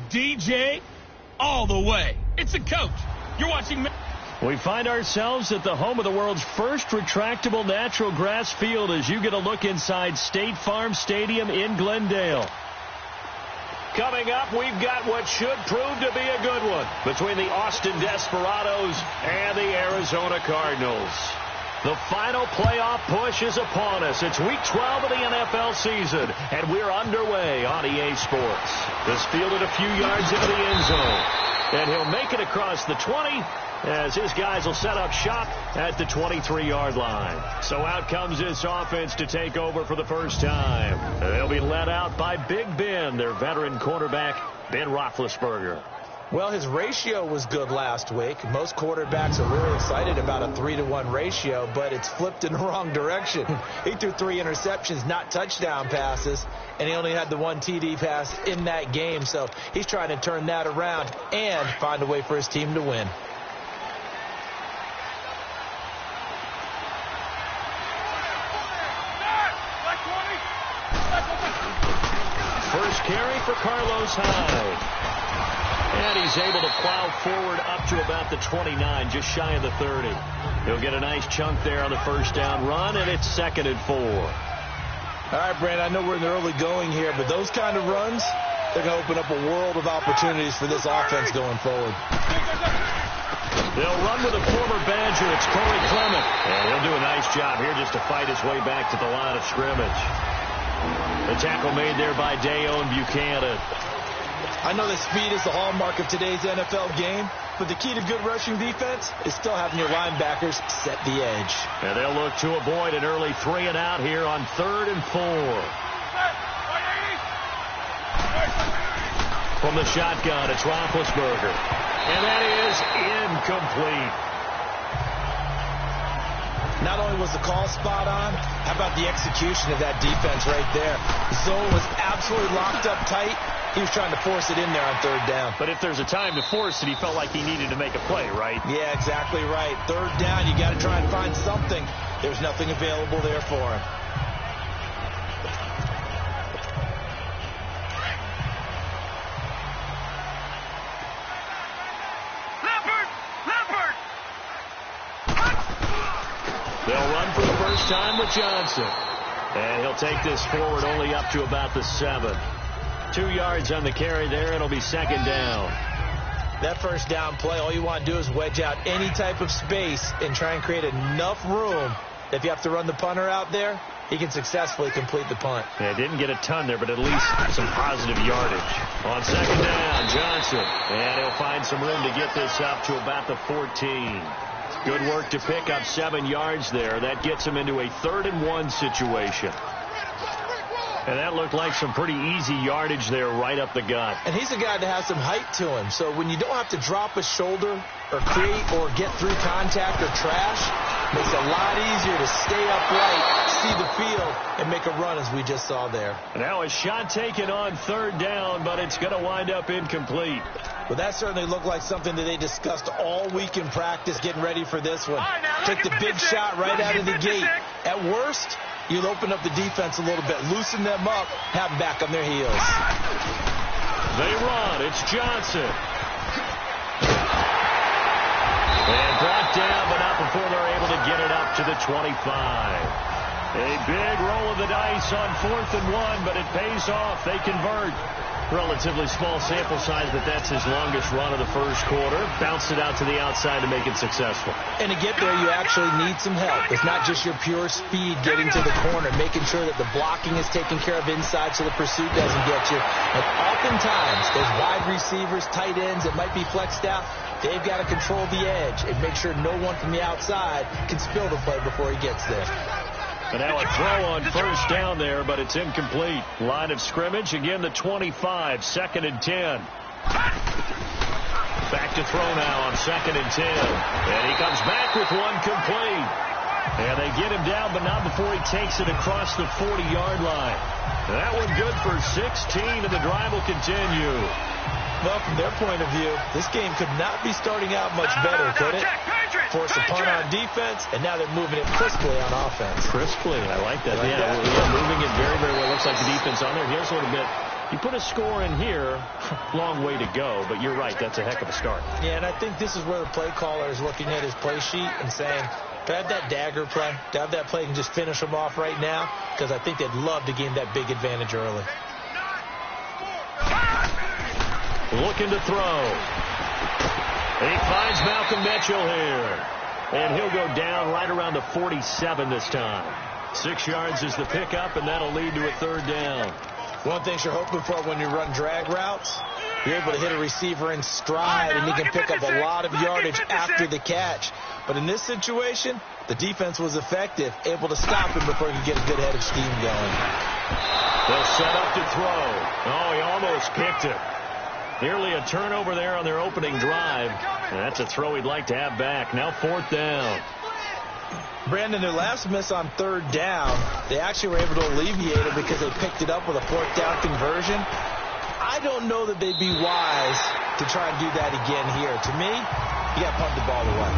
DJ all the way. It's a coach. You're watching. We find ourselves at the home of the world's first retractable natural grass field as you get a look inside State Farm Stadium in Glendale. Coming up, we've got what should prove to be a good one between the Austin Desperados and the Arizona Cardinals. The final playoff push is upon us. It's Week 12 of the NFL season, and we're underway on EA Sports. This fielded a few yards into the end zone, and he'll make it across the 20 as his guys will set up shop at the 23-yard line. So out comes this offense to take over for the first time. They'll be led out by Big Ben, their veteran quarterback, Ben Roethlisberger. Well, his ratio was good last week. Most quarterbacks are really excited about a 3-to-1 ratio, but it's flipped in the wrong direction. He threw 3 interceptions, not touchdown passes, and he only had the 1 TD pass in that game. So he's trying to turn that around and find a way for his team to win. First carry for Carlos Hyde. And he's able to plow forward up to about the 29, just shy of the 30. He'll get a nice chunk there on the first down run, and it's 2nd and 4. All right, Brandon, I know we're in the early going here, but those kind of runs, they're going to open up a world of opportunities for this offense going forward. They'll run with a former Badger. It's Corey Clement. And he'll do a nice job here just to fight his way back to the line of scrimmage. The tackle made there by Dayon Buchanan. I know that speed is the hallmark of today's NFL game, but the key to good rushing defense is still having your linebackers set the edge. And they'll look to avoid an early 3 and out here on 3rd and 4. From the shotgun, it's Roethlisberger. And that is incomplete. Not only was the call spot on, how about the execution of that defense right there? The zone was absolutely locked up tight. He was trying to force it in there on 3rd down. But if there's a time to force it, he felt like he needed to make a play, right? Yeah, exactly right. 3rd down, you got to try and find something. There's nothing available there for him. They'll run for the first time with Johnson. And he'll take this forward only up to about the 7. 2 yards on the carry there. It'll be 2nd down. That first down play, all you want to do is wedge out any type of space and try and create enough room. If you have to run the punter out there, he can successfully complete the punt. Yeah, didn't get a ton there, but at least some positive yardage. On 2nd down, Johnson. And he'll find some room to get this up to about the 14. Good work to pick up 7 yards there. That gets him into a 3rd and 1 situation. And that looked like some pretty easy yardage there right up the gut. And he's a guy that has some height to him. So when you don't have to drop a shoulder or create or get through contact or trash, makes it a lot easier to stay upright, see the field, and make a run as we just saw there. Now a shot taken on 3rd down, but it's going to wind up incomplete. Well, that certainly looked like something that they discussed all week in practice getting ready for this one. Take the big shot right out of the gate. At worst, you'll open up the defense a little bit, loosen them up, have them back on their heels. They run. It's Johnson. And brought down, but not before they're able to get it up to the 25. A big roll of the dice on 4th and 1, but it pays off. They convert. Relatively small sample size, but that's his longest run of the first quarter. Bounced it out to the outside to make it successful. And to get there, you actually need some help. It's not just your pure speed getting to the corner, making sure that the blocking is taken care of inside so the pursuit doesn't get you. And oftentimes, those wide receivers, tight ends that might be flexed out, they've got to control the edge and make sure no one from the outside can spill the play before he gets there. And now a throw on 1st down there, but it's incomplete. Line of scrimmage, again the 25, 2nd and 10. Back to throw now on 2nd and 10. And he comes back with one complete. And they get him down, but not before he takes it across the 40-yard line. That one good for 16, and the drive will continue. Well, from their point of view, this game could not be starting out much better, could it? Force a punt on defense, and now they're moving it crisply on offense. Crisply, I like that. Yeah, moving it very, very well. Looks like the defense on there. Here's a little bit You put a score in here, long way to go, but you're right, that's a heck of a start. Yeah, and I think this is where the play caller is looking at his play sheet and saying, to have that dagger play, to have that play and just finish them off right now, because I think they'd love to gain that big advantage early. Looking to throw. He finds Malcolm Mitchell here. And he'll go down right around the 47 this time. 6 yards is the pickup, and that'll lead to a 3rd down. One thing you're hoping for when you run drag routes, you're able to hit a receiver in stride, and he can pick up a lot of yardage after the catch. But in this situation, the defense was effective, able to stop him before he could get a good head of steam going. They'll set up to throw. Oh, he almost picked it. Nearly a turnover there on their opening drive. And that's a throw he'd like to have back. Now 4th down. Brandon, their last miss on 3rd down, they actually were able to alleviate it because they picked it up with a 4th down conversion. I don't know that they'd be wise to try and do that again here. To me, you got to punt the ball away.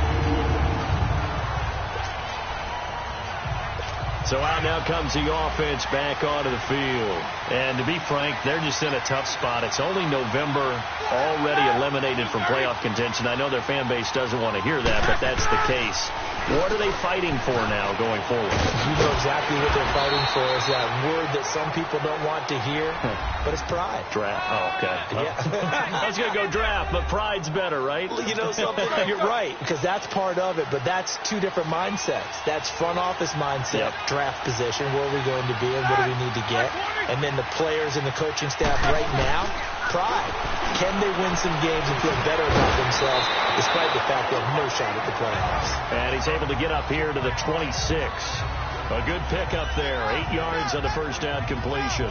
So out now comes the offense back onto the field. And to be frank, they're just in a tough spot. It's only November, already eliminated from playoff contention. I know their fan base doesn't want to hear that, but that's the case. What are they fighting for now going forward? You know exactly what they're fighting for is that word that some people don't want to hear, but it's pride. Draft. Oh, okay. Well, Yeah. I was going to go draft, but pride's better, right? You know something? You're right, because that's part of it, but that's 2 different mindsets. That's front office mindset, draft position, where are we going to be and what do we need to get? And then the players and the coaching staff right now, pride. Can they win some games and feel better about themselves despite the fact they have no shot at the playoffs? And he's able to get up here to the 26. A good pickup there. 8 yards on the 1st down completion.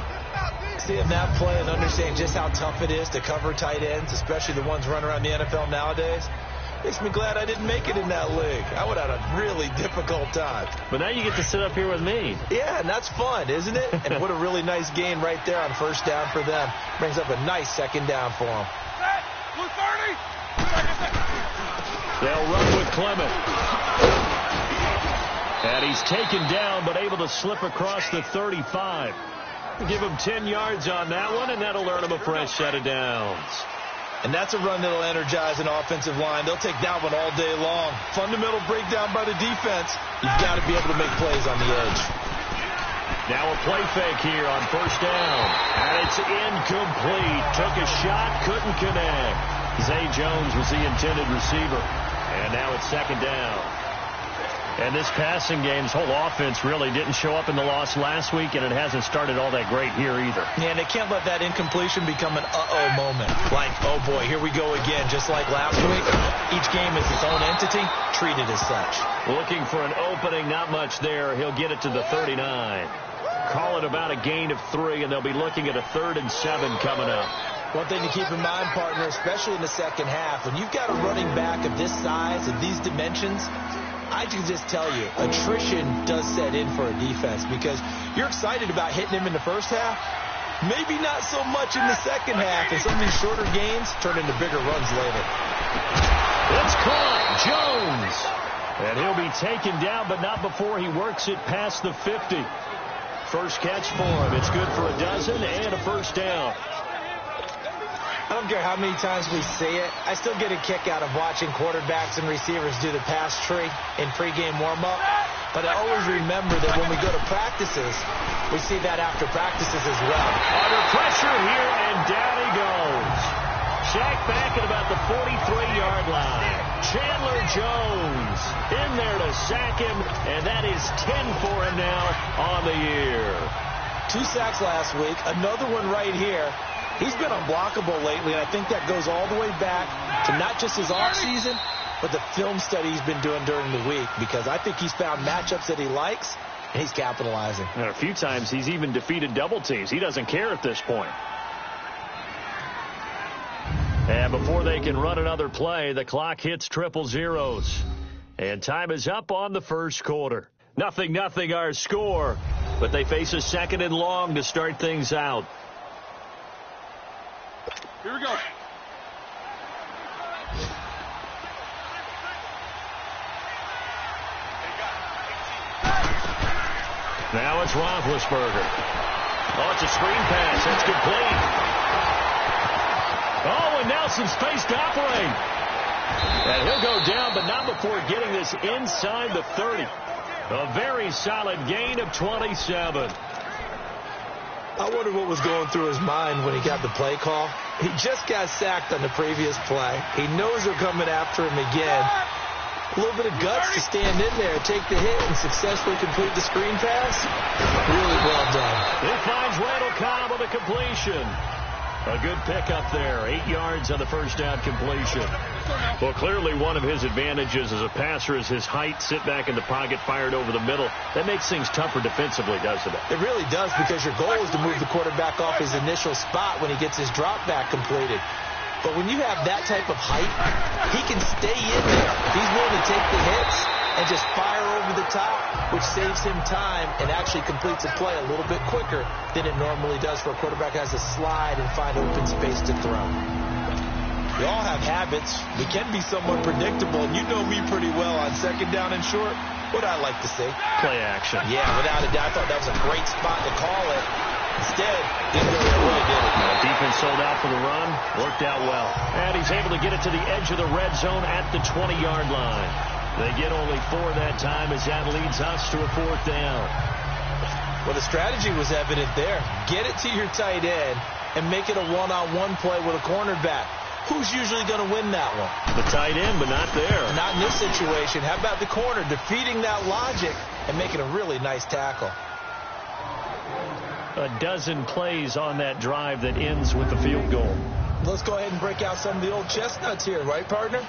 Seeing that play and understanding just how tough it is to cover tight ends, especially the ones running around the NFL nowadays, makes me glad I didn't make it in that league. I would have had a really difficult time. But now you get to sit up here with me. Yeah, and that's fun, isn't it? And what a really nice gain right there on 1st down for them. Brings up a nice 2nd down for them. They'll run with Clement. And he's taken down, but able to slip across the 35. Give him 10 yards on that one, and that'll earn him a fresh set of downs. And that's a run that'll energize an offensive line. They'll take that one all day long. Fundamental breakdown by the defense. You've got to be able to make plays on the edge. Now a play fake here on 1st down. And it's incomplete. Took a shot, couldn't connect. Zay Jones was the intended receiver. And now it's 2nd down. And this passing game's whole offense really didn't show up in the loss last week, and it hasn't started all that great here either. Yeah, and they can't let that incompletion become an uh-oh moment. Like, oh boy, here we go again, just like last week. Each game is its own entity, treated as such. Looking for an opening, not much there. He'll get it to the 39. Call it about a gain of 3, and they'll be looking at a 3rd and 7 coming up. One thing to keep in mind, partner, especially in the second half, when you've got a running back of this size and these dimensions, I can just tell you, attrition does set in for a defense because you're excited about hitting him in the first half. Maybe not so much in the second half, and some of these shorter gains turn into bigger runs later. It's caught. Jones. And he'll be taken down, but not before he works it past the 50. First catch for him. It's good for a dozen and a 1st down. I don't care how many times we see it. I still get a kick out of watching quarterbacks and receivers do the pass tree in pregame warm-up. But I always remember that when we go to practices, we see that after practices as well. Under pressure here, and down he goes. Sacked back at about the 43-yard line. Chandler Jones in there to sack him, and that is 10 for him now on the year. 2 sacks last week, another one right here. He's been unblockable lately, and I think that goes all the way back to not just his offseason, but the film study he's been doing during the week, because I think he's found matchups that he likes, and he's capitalizing. And a few times he's even defeated double teams. He doesn't care at this point. And before they can run another play, the clock hits triple zeros. And time is up on the 1st quarter. 0-0 our score, but they face a 2nd and long to start things out. Here we go. Now it's Roethlisberger. Oh, it's a screen pass. That's complete. Oh, and now some space to operate. And he'll go down, but not before getting this inside the 30. A very solid gain of 27. I wonder what was going through his mind when he got the play call. He just got sacked on the previous play. He knows they're coming after him again. A little bit of guts to stand in there, take the hit, and successfully complete the screen pass. Really well done. He finds Randall Cobb with a completion. A good pickup there. 8 yards on the first down completion. Well, clearly one of his advantages as a passer is his height. Sit back in the pocket, fired over the middle. That makes things tougher defensively, doesn't it? It really does, because your goal is to move the quarterback off his initial spot when he gets his drop back completed. But when you have that type of height, he can stay in there. He's willing to take the hits and just fire over the top, which saves him time and actually completes a play a little bit quicker than it normally does for a quarterback who has to slide and find open space to throw. We all have habits. We can be somewhat predictable, and you know me pretty well on second down and short. What I like to say? Play action. Yeah, without a doubt. I thought that was a great spot to call it. Instead, didn't really did it. Defense sold out for the run. Worked out well. And he's able to get it to the edge of the red zone at the 20-yard line. They get only 4 that time as that leads us to a 4th down. Well, the strategy was evident there. Get it to your tight end and make it a one-on-one play with a cornerback. Who's usually going to win that one? The tight end, but not there. Not in this situation. How about the corner defeating that logic and making a really nice tackle? A dozen plays on that drive that ends with the field goal. Let's go ahead and break out some of the old chestnuts here, right, partner?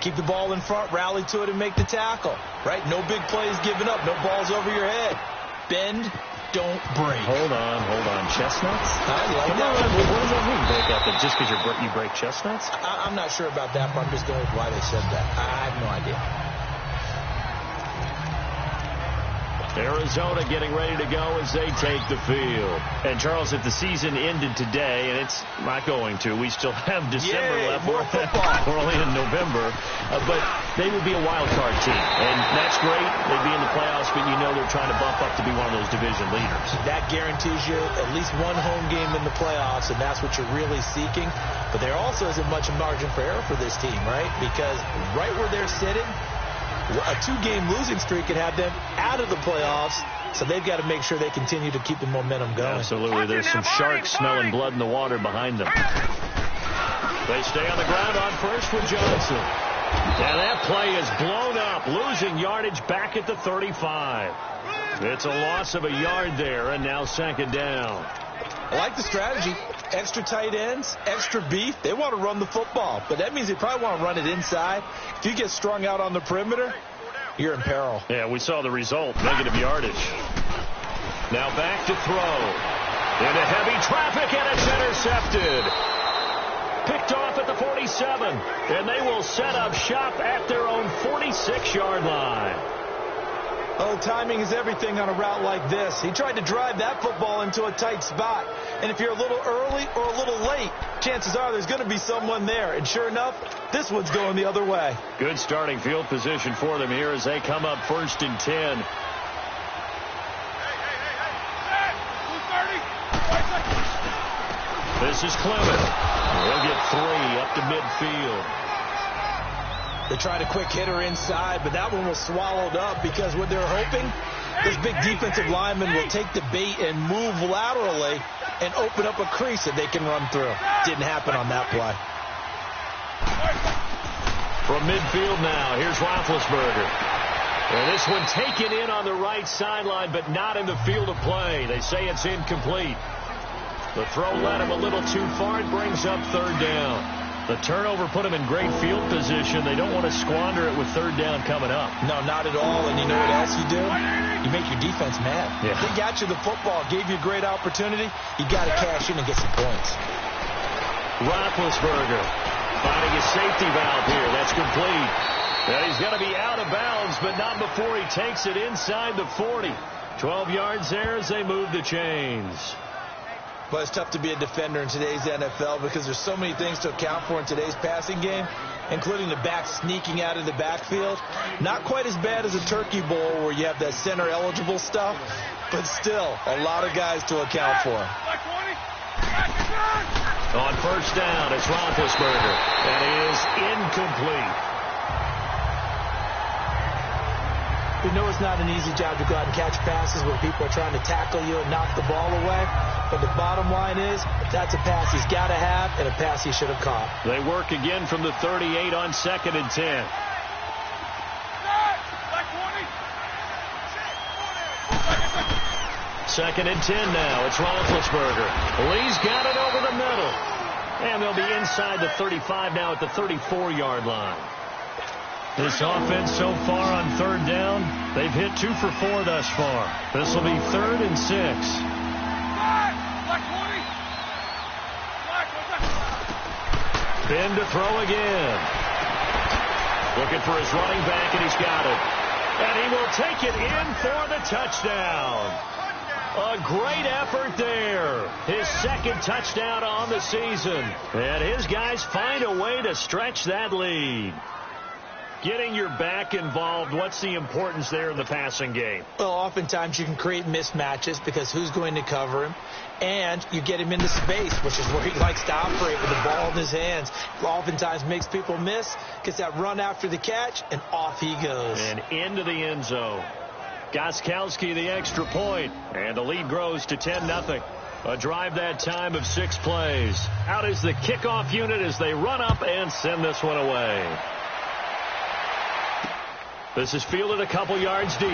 Keep the ball in front, rally to it, and make the tackle, right? No big plays given up, no balls over your head. Bend, don't break. Hold on. Chestnuts? Come on. What does that mean, break up? Just because you break chestnuts? I'm not sure about that, but I'm just going with why they said that. I have no idea. Arizona getting ready to go as they take the field. And, Charles, if the season ended today, and it's not going to, we still have December left. More football. We're only in November. But they would be a wild card team. And that's great. They'd be in the playoffs, but you know they're trying to bump up to be one of those division leaders. That guarantees you at least one home game in the playoffs, and that's what you're really seeking. But there also isn't much margin for error for this team, right? Because right where they're sitting, a 2-game losing streak could have them out of the playoffs, so they've got to make sure they continue to keep the momentum going. Absolutely. There's some sharks smelling blood in the water behind them. They stay on the ground on first with Johnson. And that play is blown up, losing yardage back at the 35. It's a loss of a yard there, and now 2nd down. I like the strategy. Extra tight ends, extra beef. They want to run the football, but that means they probably want to run it inside. If you get strung out on the perimeter, you're in peril. Yeah, we saw the result, negative yardage. Now back to throw. Into heavy traffic, and it's intercepted. Picked off at the 47, and they will set up shop at their own 46-yard line. Oh, timing is everything on a route like this. He tried to drive that football into a tight spot. And if you're a little early or a little late, chances are there's going to be someone there. And sure enough, this one's going the other way. Good starting field position for them here as they come up 1st and 10. This is Clement. He'll get 3 up to midfield. They tried a quick hitter inside, but that one was swallowed up because what they're hoping, this big defensive lineman will take the bait and move laterally and open up a crease that they can run through. Didn't happen on that play. From midfield now, here's Roethlisberger. And this one taken in on the right sideline, but not in the field of play. They say it's incomplete. The throw led him a little too far. It brings up 3rd down. The turnover put him in great field position. They don't want to squander it with 3rd down coming up. No, not at all. And you know what else you do? You make your defense mad. Yeah. They got you the football, gave you a great opportunity. You got to cash in and get some points. Roethlisberger finding his safety valve here. That's complete. And he's going to be out of bounds, but not before he takes it inside the 40. 12 yards there as they move the chains. Well, it's tough to be a defender in today's NFL because there's so many things to account for in today's passing game. including the back sneaking out of the backfield. Not quite as bad as a turkey bowl where you have that center-eligible stuff, but still a lot of guys to account for. On first down, it's Roethlisberger, and he is incomplete. We know it's not an easy job to go out and catch passes when people are trying to tackle you and knock the ball away. But the bottom line is, that's a pass he's got to have and a pass he should have caught. They work again from the 38 on 2nd and 10. Second and 10 now. It's Roethlisberger. Lee's got it over the middle. And they'll be inside the 35 now at the 34-yard line. This offense so far on 3rd down, they've hit 2 for 4 thus far. This will be 3rd and 6. Ben to throw again. Looking for his running back, and he's got it. And he will take it in for the touchdown. A great effort there. His 2nd touchdown on the season. And his guys find a way to stretch that lead. Getting your back involved, what's the importance there in the passing game? Well, oftentimes you can create mismatches because who's going to cover him? And you get him into space, which is where he likes to operate with the ball in his hands. Oftentimes makes people miss, gets that run after the catch, and off he goes. And into the end zone. Gostkowski the extra point, and the lead grows to 10-0. A drive that time of 6 plays. Out is the kickoff unit as they run up and send this one away. This is fielded a couple yards deep.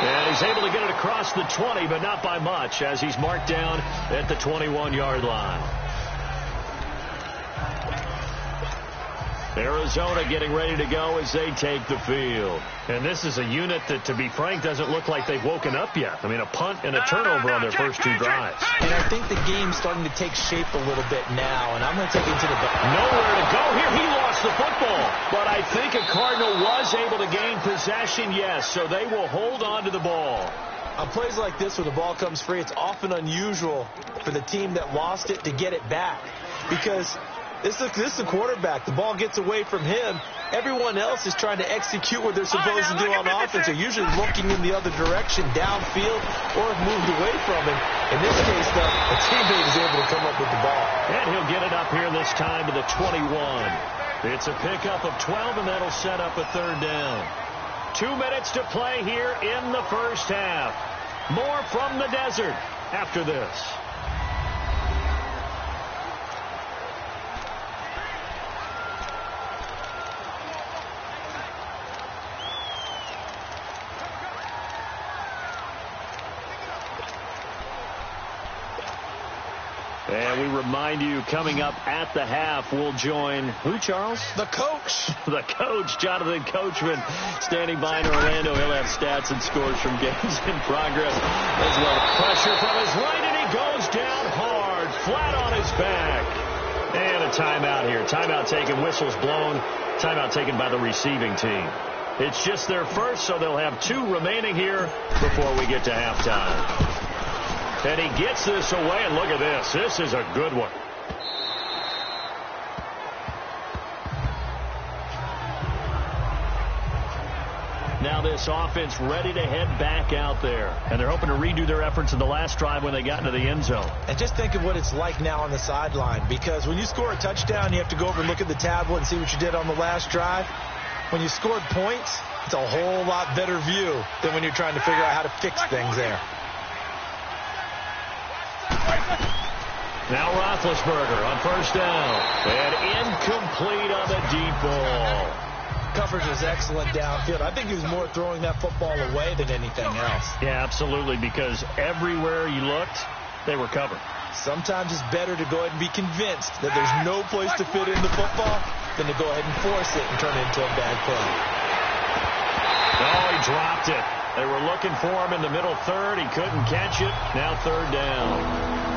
And he's able to get it across the 20, but not by much, as he's marked down at the 21-yard line. Arizona getting ready to go as they take the field. And this is a unit that, to be frank, doesn't look like they've woken up yet. I mean, a punt and a turnover on their first 2 drives. And I think the game's starting to take shape a little bit now, and I'm going to take it to the back. Nowhere to go here. He lost the football. But I think a Cardinal was able to gain possession, yes, so they will hold on to the ball. On plays like this where the ball comes free, it's often unusual for the team that lost it to get it back. Because this is the quarterback. The ball gets away from him. Everyone else is trying to execute what they're supposed to do on offense. They're usually looking in the other direction, downfield, or have moved away from him. In this case, though, a teammate is able to come up with the ball. And he'll get it up here this time to the 21. It's a pickup of 12, and that'll set up a 3rd down. 2 minutes to play here in the first half. More from the desert after this. And we remind you, coming up at the half, we'll join who, Charles? The coach. The coach, Jonathan Coachman, standing by in Orlando. He'll have stats and scores from games in progress as well. Pressure from his right, and he goes down hard, flat on his back. And a timeout here. Timeout taken, whistles blown. Timeout taken by the receiving team. It's just their first, so they'll have 2 remaining here before we get to halftime. And he gets this away, and look at this. This is a good one. Now this offense ready to head back out there. And they're hoping to redo their efforts in the last drive when they got into the end zone. And just think of what it's like now on the sideline. Because when you score a touchdown, you have to go over and look at the tablet and see what you did on the last drive. When you scored points, it's a whole lot better view than when you're trying to figure out how to fix things there. Now Roethlisberger on first down. And incomplete on the deep ball. Coverage was excellent downfield. I think he was more throwing that football away than anything else. Yeah, absolutely, because everywhere you looked, they were covered. Sometimes it's better to go ahead and be convinced that there's no place to fit in the football than to go ahead and force it and turn it into a bad play. Oh, he dropped it. They were looking for him in the middle 3rd. He couldn't catch it. Now 3rd down.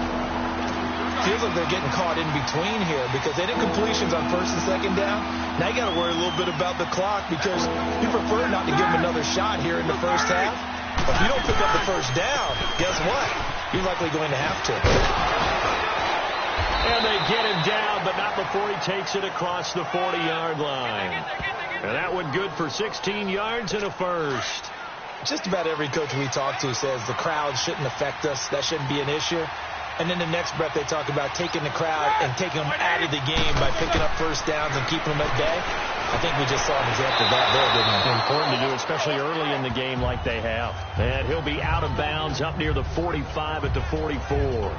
Feels like they're getting caught in between here because they did completions on 1st and 2nd down. Now you got to worry a little bit about the clock because you prefer not to give them another shot here in the first half. But if you don't pick up the 1st down, guess what? You're likely going to have to. And they get him down, but not before he takes it across the 40-yard line. And that one good for 16 yards and a first. Just about every coach we talk to says the crowd shouldn't affect us. That shouldn't be an issue. And then the next breath they talk about taking the crowd and taking them out of the game by picking up first downs and keeping them at bay. I think we just saw an example of that there, didn't we? Important to do, especially early in the game like they have. And he'll be out of bounds up near the 45 at the 44.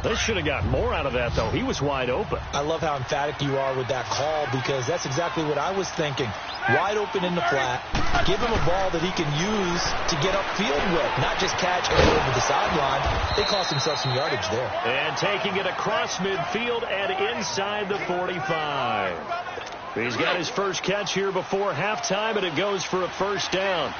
They should have got more out of that, though. He was wide open. I love how emphatic you are with that call because that's exactly what I was thinking. Wide open in the flat. Give him a ball that he can use to get upfield with, not just catch and go over the sideline. They cost themselves some yardage there. And taking it across midfield and inside the 45. He's got his first catch here before halftime, and it goes for a first down.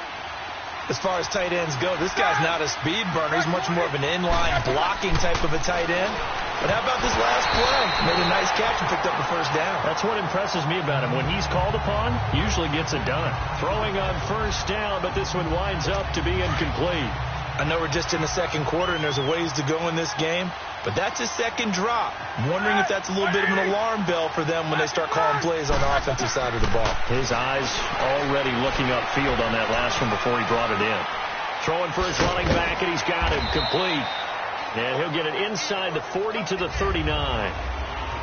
As far as tight ends go, this guy's not a speed burner. He's much more of an inline blocking type of a tight end. But how about this last play? Made a nice catch and picked up the first down. That's what impresses me about him. When he's called upon, usually gets it done. Throwing on first down, but this one winds up to be incomplete. I know we're just in the second quarter and there's a ways to go in this game, but that's his second drop. I'm wondering if that's a little bit of an alarm bell for them when they start calling plays on the offensive side of the ball. His eyes already looking upfield on that last one before he brought it in. Throwing for his running back, and he's got him complete. And he'll get it inside the 40 to the 39.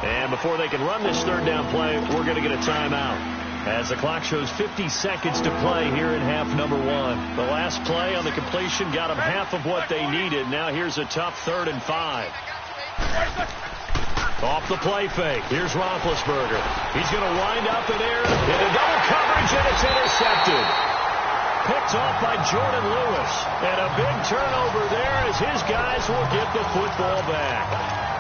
And before they can run this third down play, we're going to get a timeout. As the clock shows 50 seconds to play here in half number one. The last play on the completion got them half of what they needed. Now here's a tough 3rd and 5. Off the play fake. Here's Roethlisberger. He's going to wind up in there into double coverage, and it's intercepted. Picked off by Jordan Lewis. And a big turnover there as his guys will get the football back.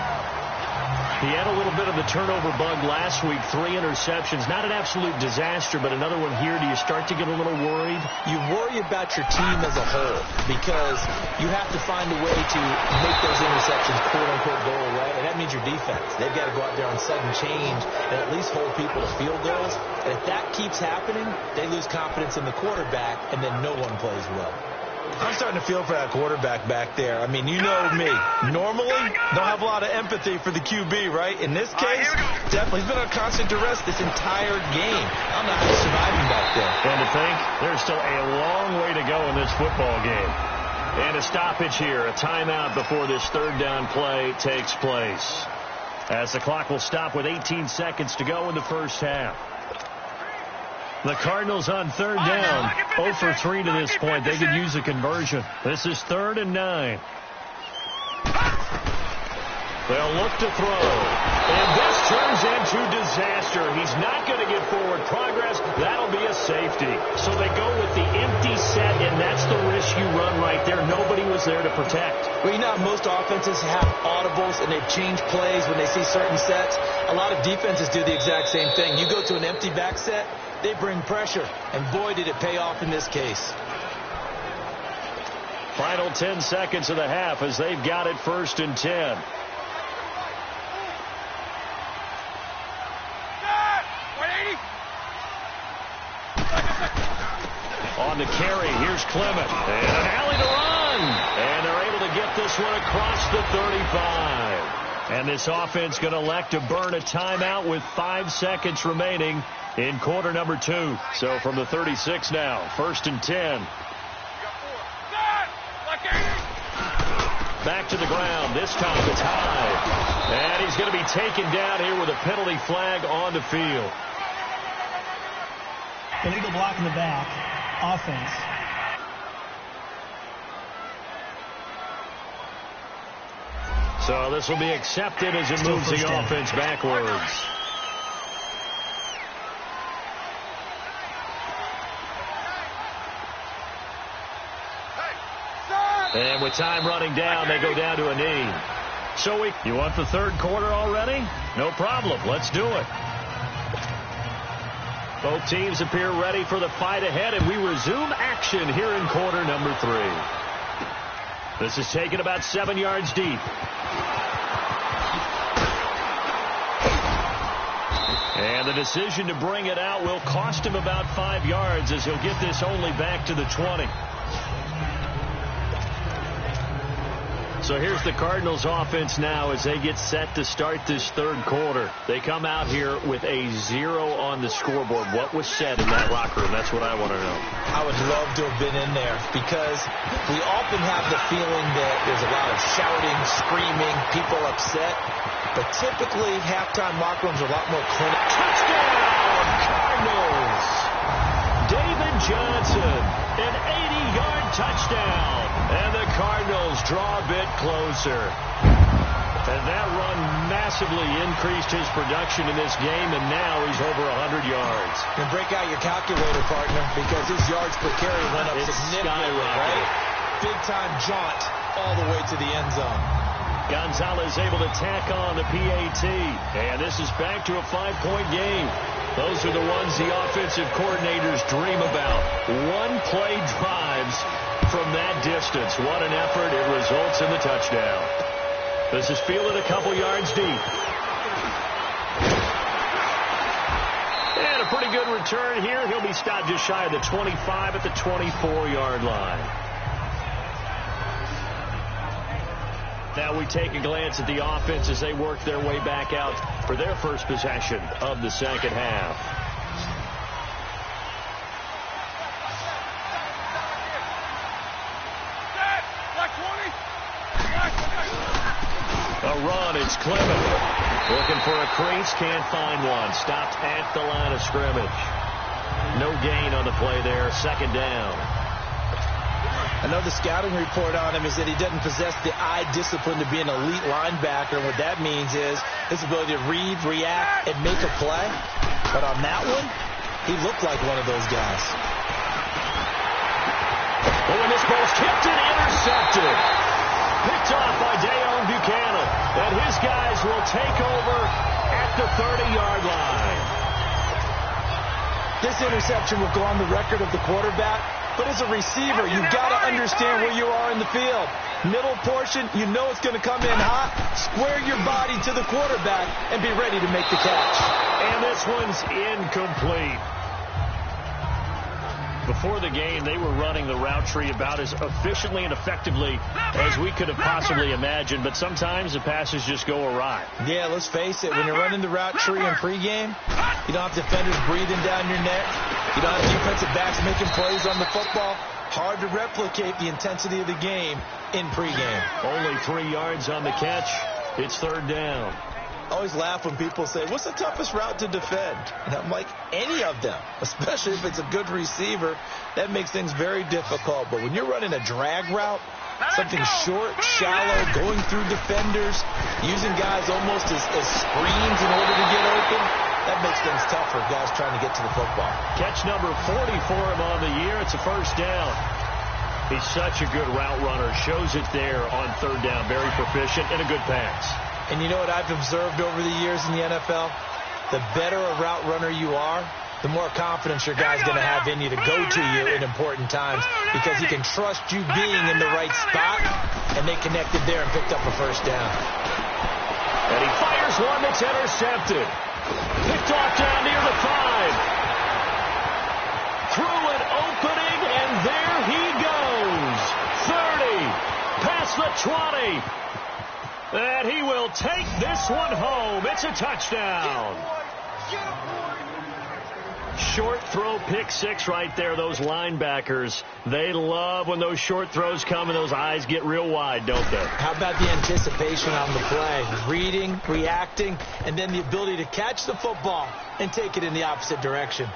He had a little bit of the turnover bug last week, 3 interceptions. Not an absolute disaster, but another one here. Do you start to get a little worried? You worry about your team as a whole because you have to find a way to make those interceptions, quote-unquote, go away, and that means your defense. They've got to go out there on sudden change and at least hold people to field goals. And if that keeps happening, they lose confidence in the quarterback, and then no one plays well. I'm starting to feel for that quarterback back there. I mean, you know me. Normally, don't have a lot of empathy for the QB, right? In this case, definitely. He's been on constant duress this entire game. I'm not surviving back there. And to think, there's still a long way to go in this football game. And a stoppage here, a timeout before this third down play takes place. As the clock will stop with 18 seconds to go in the first half. The Cardinals on third down, 0 for 3 to this point. They could use a conversion. This is 3rd and 9. They'll look to throw. And this turns into disaster. He's not going to get forward progress. That'll be a safety. So they go with the empty set, and that's the risk you run right there. Nobody was there to protect. Well, you know, most offenses have audibles, and they change plays when they see certain sets. A lot of defenses do the exact same thing. You go to an empty back set, they bring pressure, and boy, did it pay off in this case. Final 10 seconds of the half as they've got it 1st and 10. On the carry, here's Clement. And an alley to run. And they're able to get this one across the 35. And this offense going to elect to burn a timeout with 5 seconds remaining in quarter number 2. So from the 36 now, 1st and 10. Back to the ground. This time it's high. And he's going to be taken down here with a penalty flag on the field. Illegal block in the back. Offense. So this will be accepted as it moves the offense backwards. And with time running down, they go down to a knee. So you want the third quarter already? No problem. Let's do it. Both teams appear ready for the fight ahead, and we resume action here in quarter number 3. This is taken about 7 yards deep. And the decision to bring it out will cost him about 5 yards as he'll get this only back to the 20. So here's the Cardinals offense now as they get set to start this third quarter. They come out here with a 0 on the scoreboard. What was said in that locker room? That's what I want to know. I would love to have been in there because we often have the feeling that there's a lot of shouting, screaming, people upset. But typically, halftime locker rooms are a lot more clinical. Touchdown, Cardinals! David Johnson, an 80-yard touchdown. And the Cardinals draw a bit closer. And that run massively increased his production in this game, and now he's over 100 yards. And break out your calculator, partner, because his yards per carry went up significantly, right? Big-time jaunt all the way to the end zone. Gonzalez able to tack on the PAT. And this is back to a 5-point game. Those are the ones the offensive coordinators dream about. One-play drives from that distance. What an effort. It results in the touchdown. This is fielded a couple yards deep. And a pretty good return here. He'll be stopped just shy of the 25 at the 24-yard line. Now we take a glance at the offense as they work their way back out for their first possession of the second half. A run, it's Clement. Looking for a crease, can't find one. Stopped at the line of scrimmage. No gain on the play there, second down. I know the scouting report on him is that he doesn't possess the eye discipline to be an elite linebacker. And what that means is his ability to read, react, and make a play. But on that one, he looked like one of those guys. Oh, and this ball's tipped and intercepted. Picked off by Dayon Buchanan. And his guys will take over at the 30-yard line. This interception will go on the record of the quarterback. But as a receiver, you've got to understand where you are in the field. Middle portion, you know it's going to come in hot. Square your body to the quarterback and be ready to make the catch. And this one's incomplete. Before the game, they were running the route tree about as efficiently and effectively as we could have possibly imagined. But sometimes the passes just go awry. Yeah, let's face it. When you're running the route tree in pregame, you don't have defenders breathing down your neck. You don't have defensive backs making plays on the football. Hard to replicate the intensity of the game in pregame. Only 3 yards on the catch. It's third down. I always laugh when people say, what's the toughest route to defend? And I'm like, any of them, especially if it's a good receiver. That makes things very difficult. But when you're running a drag route, something short, shallow, going through defenders, using guys almost as screens in order to get open, that makes things tougher, guys trying to get to the football. Catch number 40 for him on the year. It's a first down. He's such a good route runner. Shows it there on third down. Very proficient and a good pass. And you know what I've observed over the years in the NFL? The better a route runner you are, the more confidence your guy's going to have in you to go to you in important times because he can trust you being in the right spot, and they connected there and picked up a first down. And he fires one that's intercepted. Picked off down near the 5. Through an opening, and there he goes. 30, past the 20. And he will take this one home. It's a touchdown. Short throw, pick six right there. Those linebackers, they love when those short throws come and those eyes get real wide, don't they? How about the anticipation on the play? Reading, reacting, and then the ability to catch the football and take it in the opposite direction.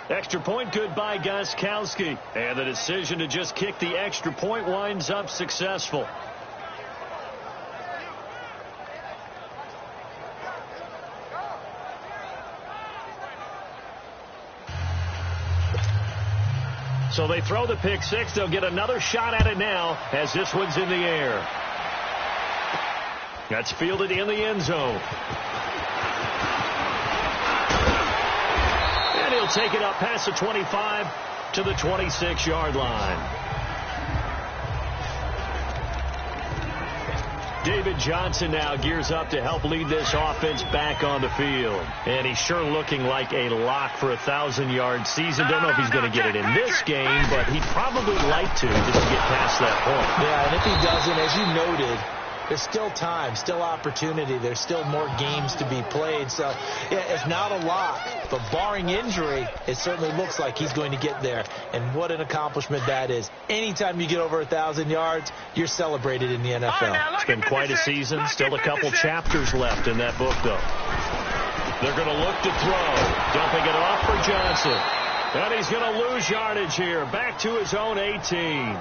Extra point good by Gostkowski. And the decision to just kick the extra point winds up successful. So they throw the pick six. They'll get another shot at it now as this one's in the air. That's fielded in the end zone. And he'll take it up past the 25 to the 26-yard line. David Johnson now gears up to help lead this offense back on the field. And he's sure looking like a lock for a 1,000-yard season. Don't know if he's going to get it in this game, but he'd probably like to just to get past that point. Yeah, and if he doesn't, as you noted, there's still time, still opportunity. There's still more games to be played. So, yeah, it's not a lock. But barring injury, it certainly looks like he's going to get there. And what an accomplishment that is. Anytime you get over 1,000 yards, you're celebrated in the NFL. It's been quite a season. Still a couple chapters left in that book, though. They're going to look to throw. Dumping it off for Johnson. And he's going to lose yardage here. Back to his own 18.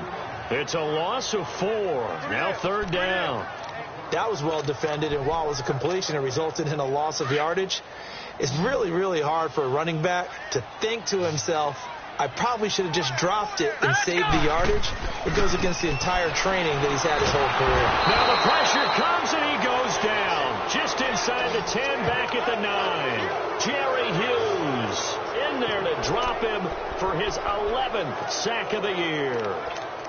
It's a loss of 4. Now 3rd down. That was well defended, and while it was a completion, it resulted in a loss of yardage. It's really, really hard for a running back to think to himself, I probably should have just dropped it and saved the yardage. It goes against the entire training that he's had his whole career. Now the pressure comes, and he goes down. Just inside the 10, back at the 9. Jerry Hughes in there to drop him for his 11th sack of the year.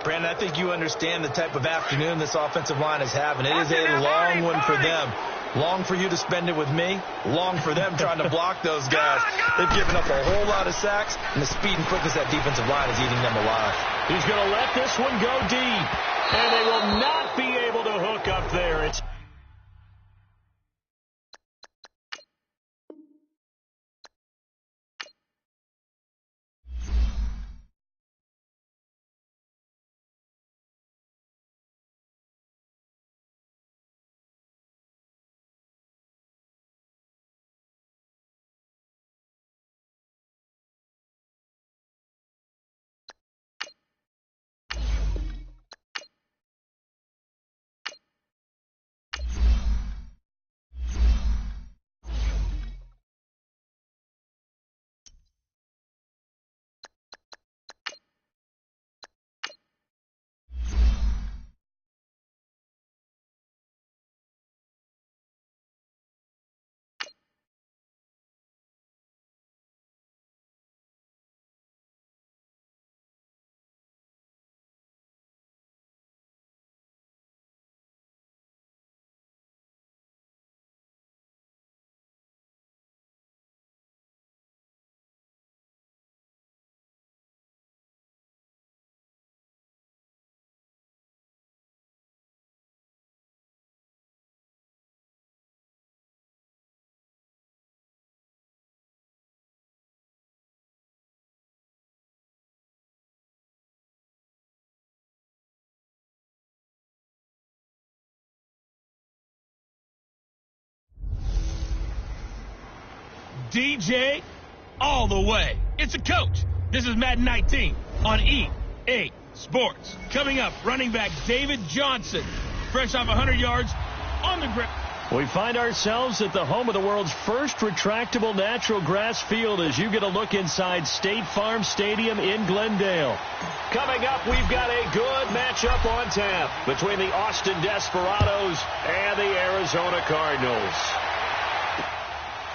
Brandon, I think you understand the type of afternoon this offensive line is having. It is a long one for them. Long for you to spend it with me. Long for them trying to block those guys. They've given up a whole lot of sacks, and the speed and quickness of that defensive line is eating them alive. He's going to let this one go deep, and they will not be able to hook up there. It's DJ all the way. It's a coach. This is Madden 19 on EA Sports. Coming up, running back David Johnson, fresh off 100 yards on the grip. We find ourselves at the home of the world's first retractable natural grass field as you get a look inside State Farm Stadium in Glendale. Coming up, we've got a good matchup on tap between the Austin Desperados and the Arizona Cardinals.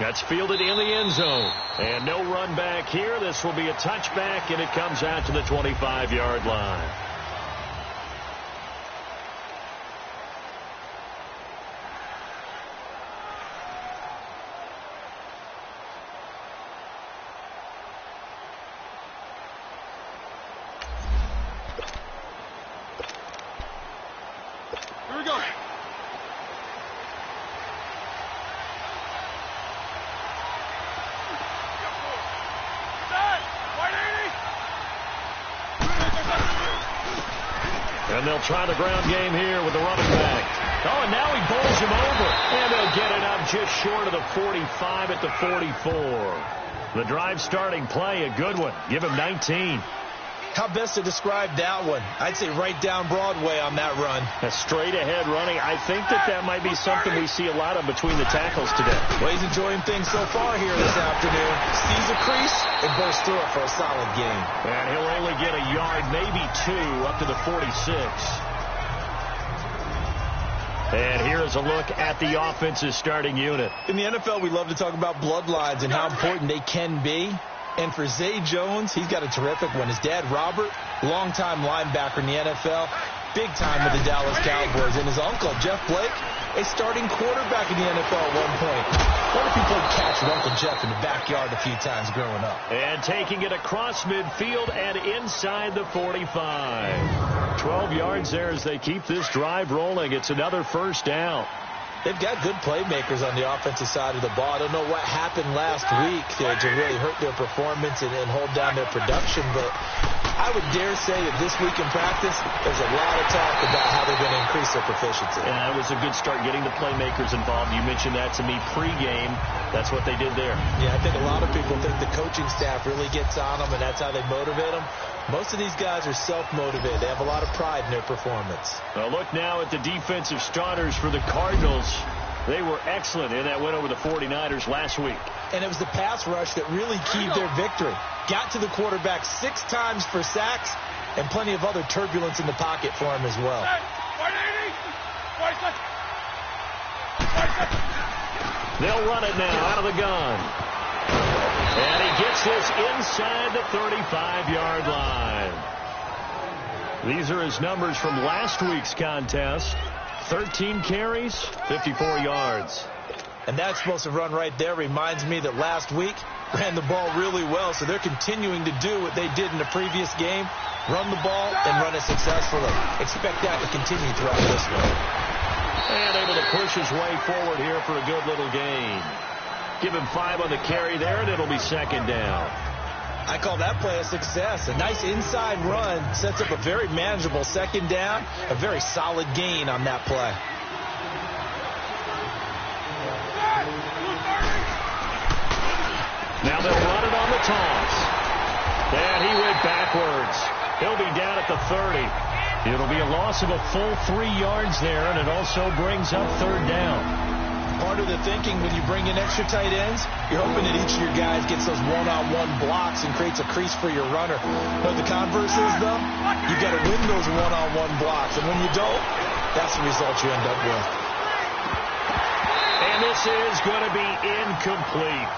That's fielded in the end zone. And no run back here. This will be a touchback, and it comes out to the 25-yard line. Here we go. And they'll try the ground game here with the running back. Oh, and now he bowls him over. And they'll get it up just short of the 45 at the 44. The drive starting play, a good one. Give him 19. How best to describe that one? I'd say right down Broadway on that run. A straight-ahead running. I think that might be something we see a lot of between the tackles today. Well, he's enjoying things so far here this afternoon. Sees a crease and bursts through it for a solid game. And he'll only get a yard, maybe 2, up to the 46. And here's a look at the offense's starting unit. In the NFL, we love to talk about bloodlines and how important they can be. And for Zay Jones, he's got a terrific one. His dad, Robert, longtime linebacker in the NFL. big time with the Dallas Cowboys. And his uncle, Jeff Blake, a starting quarterback in the NFL at one point. What if he played catch with Uncle Jeff in the backyard a few times growing up? And taking it across midfield and inside the 45. 12 yards there as they keep this drive rolling. It's another first down. They've got good playmakers on the offensive side of the ball. I don't know what happened last week to really hurt their performance and hold down their production, but I would dare say that this week in practice, there's a lot of talk about how they're going to increase their proficiency. And that was a good start getting the playmakers involved. You mentioned that to me pregame. That's what they did there. Yeah, I think a lot of people think the coaching staff really gets on them, and that's how they motivate them. Most of these guys are self-motivated. They have a lot of pride in their performance. Well, look now at the defensive starters for the Cardinals. They were excellent in that win over the 49ers last week. And it was the pass rush that really keyed their victory. Got to the quarterback 6 times for sacks and plenty of other turbulence in the pocket for him as well. They'll run it now out of the gun. And he gets this inside the 35-yard line. These are his numbers from last week's contest. 13 carries, 54 yards. And that explosive run right there reminds me that last week ran the ball really well, so they're continuing to do what they did in the previous game, run the ball and run it successfully. Expect that to continue throughout this one. And able to push his way forward here for a good little gain. Give him 5 on the carry there, and it'll be second down. I call that play a success. A nice inside run sets up a very manageable second down, a very solid gain on that play. Now they'll run it on the toss. And he went backwards. He'll be down at the 30. It'll be a loss of a full 3 yards there, and it also brings up third down. Part of the thinking when you bring in extra tight ends, you're hoping that each of your guys gets those one-on-one blocks and creates a crease for your runner. But the converse is, though, you've got to win those one-on-one blocks. And when you don't, that's the result you end up with. And this is going to be incomplete.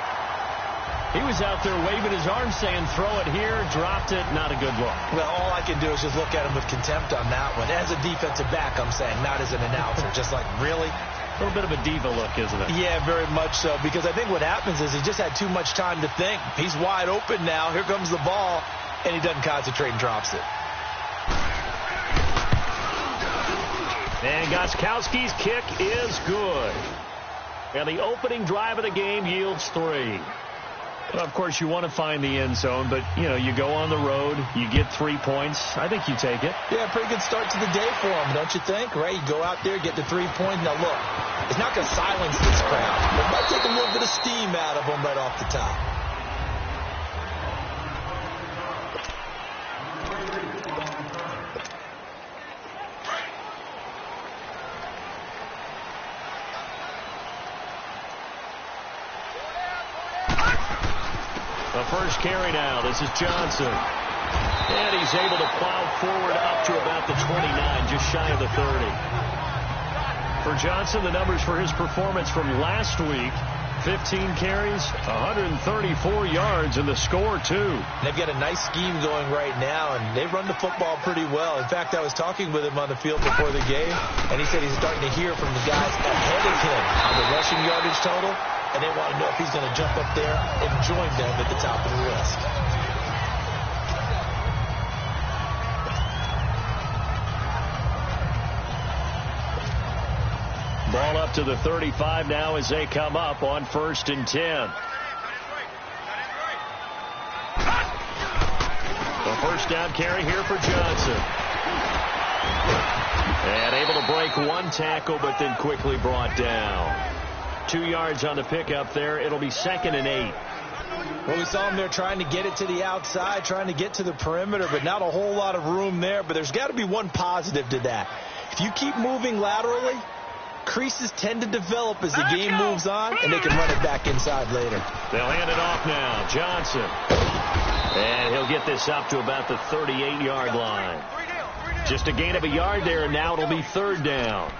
He was out there waving his arms saying, throw it here, dropped it, not a good look. Well, all I can do is just look at him with contempt on that one. As a defensive back, I'm saying, not as an announcer. Just like, really? A little bit of a diva look, isn't it? Yeah, very much so, because I think what happens is he just had too much time to think. He's wide open now. Here comes the ball, and he doesn't concentrate and drops it. And Gostkowski's kick is good. And the opening drive of the game yields 3. Well, of course, you want to find the end zone, but, you know, you go on the road, you get 3 points. I think you take it. Yeah, pretty good start to the day for him, don't you think? Right? You go out there, get the 3 points. Now, look, it's not going to silence this crowd. It might take a little bit of steam out of them right off the top. The first carry now. This is Johnson. And he's able to plow forward up to about the 29, just shy of the 30. For Johnson, the numbers for his performance from last week, 15 carries, 134 yards, and the score, too. They've got a nice scheme going right now, and they run the football pretty well. In fact, I was talking with him on the field before the game, and he said he's starting to hear from the guys ahead of him on the rushing yardage total, and they want to know if he's going to jump up there and join them at the top of the list. Ball up to the 35 now as they come up on 1st and 10. The first down carry here for Johnson. And able to break one tackle, but then quickly brought down. 2 yards on the pickup there. It'll be 2nd and 8. Well, we saw him there trying to get it to the outside, trying to get to the perimeter, but not a whole lot of room there. But there's got to be one positive to that. If you keep moving laterally, creases tend to develop as the game moves on, and they can run it back inside later. They'll hand it off now. Johnson. And he'll get this up to about the 38-yard line. Just a gain of a yard there, and now it'll be 3rd down.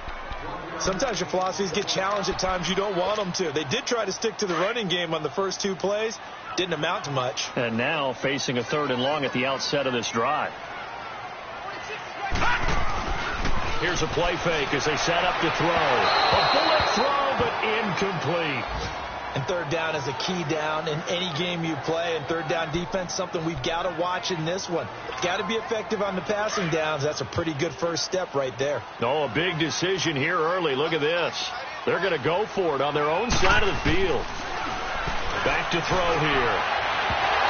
Sometimes your philosophies get challenged at times you don't want them to. They did try to stick to the running game on the first 2 plays. Didn't amount to much. And now facing a 3rd and long at the outset of this drive. Here's a play fake as they set up to throw. A bullet throw, but incomplete. And third down is a key down in any game you play. And third down defense, something we've got to watch in this one. Got to be effective on the passing downs. That's a pretty good first step right there. Oh, a big decision here early. Look at this. They're going to go for it on their own side of the field. Back to throw here.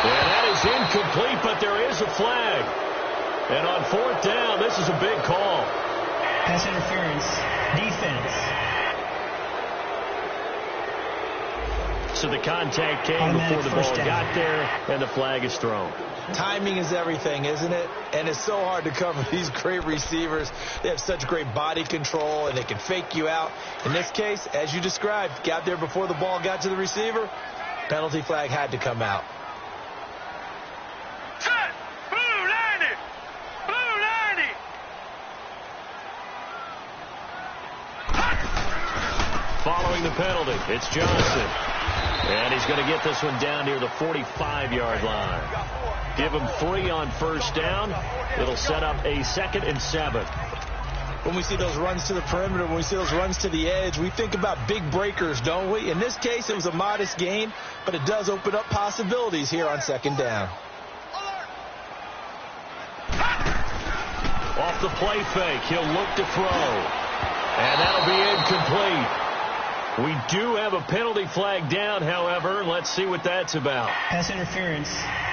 And that is incomplete, but there is a flag. And on fourth down, this is a big call. Pass interference. Defense. So the contact came before the ball got there, and the flag is thrown. Timing is everything, isn't it? And it's so hard to cover these great receivers. They have such great body control, and they can fake you out. In this case, as you described, got there before the ball got to the receiver. Penalty flag had to come out. Following the penalty, it's Johnson. And he's going to get this one down near the 45-yard line. Give him 3 on first down. It'll set up a 2nd and 7. When we see those runs to the perimeter, when we see those runs to the edge, we think about big breakers, don't we? In this case, it was a modest gain, but it does open up possibilities here on 2nd down. Off the play fake, he'll look to throw. And that'll be incomplete. We do have a penalty flag down, however. Let's see what that's about. Pass interference.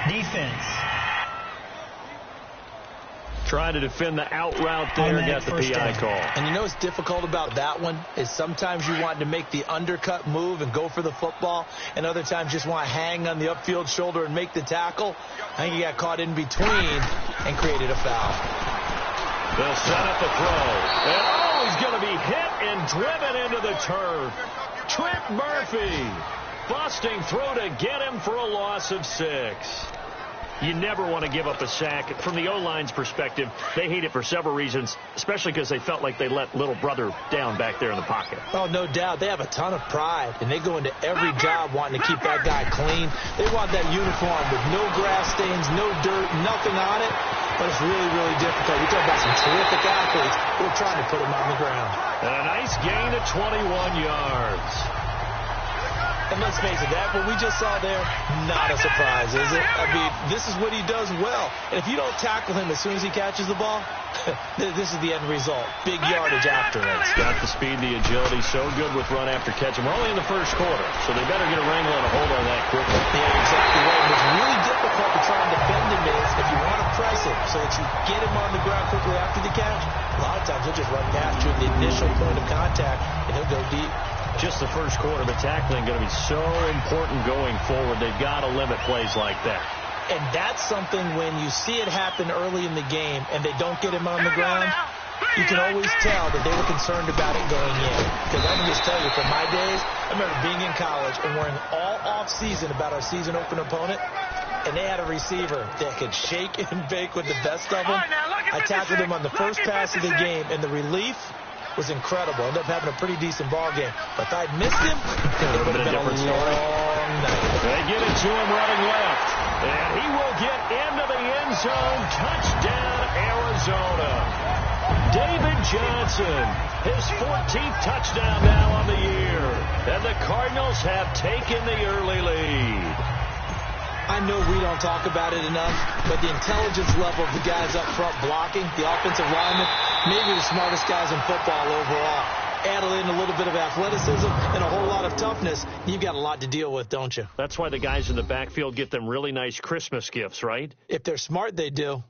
Defense. Trying to defend the out route there, got the PI call. And you know what's difficult about that one is sometimes you want to make the undercut move and go for the football, and other times just want to hang on the upfield shoulder and make the tackle. I think he got caught in between and created a foul. They'll set up the throw. And he's going to be hit and driven into the turf. Trent Murphy busting through to get him for a loss of 6. You never want to give up a sack. From the O-line's perspective, they hate it for several reasons, especially because they felt like they let little brother down back there in the pocket. Oh, no doubt. They have a ton of pride, and they go into every job wanting to keep that guy clean. They want that uniform with no grass stains, no dirt, nothing on it. But it's really, really difficult. We talk about some terrific athletes. We're trying to put them on the ground. And a nice gain of 21 yards. And let's face it, that what we just saw there, not a surprise, is it? I mean, this is what he does well. And if you don't tackle him as soon as he catches the ball, this is the end result. Big yardage after it. He's got the speed, the agility, so good with run after catch. And we're only in the first quarter, so they better get a wrangle and a hold on that quickly. Yeah, exactly right. And what's really difficult to try and defend him is if you want to press him so that you get him on the ground quickly after the catch, a lot of times he'll just run past you at the initial point of contact, and he'll go deep. Just the first quarter, but tackling going to be so important going forward. They've got to limit plays like that. And that's something when you see it happen early in the game and they don't get him on the ground, you can always tell that they were concerned about it going in. Because I can just tell you, from my days, I remember being in college and worrying all off-season about our season opener opponent, and they had a receiver that could shake and bake with the best of them. I tackled him on the first pass of the game, and the relief was incredible. Ended up having a pretty decent ball game. But if I'd missed him, it would have been a long night. They get it to him running left. And he will get into the end zone. Touchdown, Arizona. David Johnson, his 14th touchdown now on the year. And the Cardinals have taken the early lead. I know we don't talk about it enough, but the intelligence level of the guys up front blocking, the offensive linemen, maybe the smartest guys in football overall. Add in a little bit of athleticism and a whole lot of toughness, you've got a lot to deal with, don't you? That's why the guys in the backfield get them really nice Christmas gifts, right? If they're smart, they do.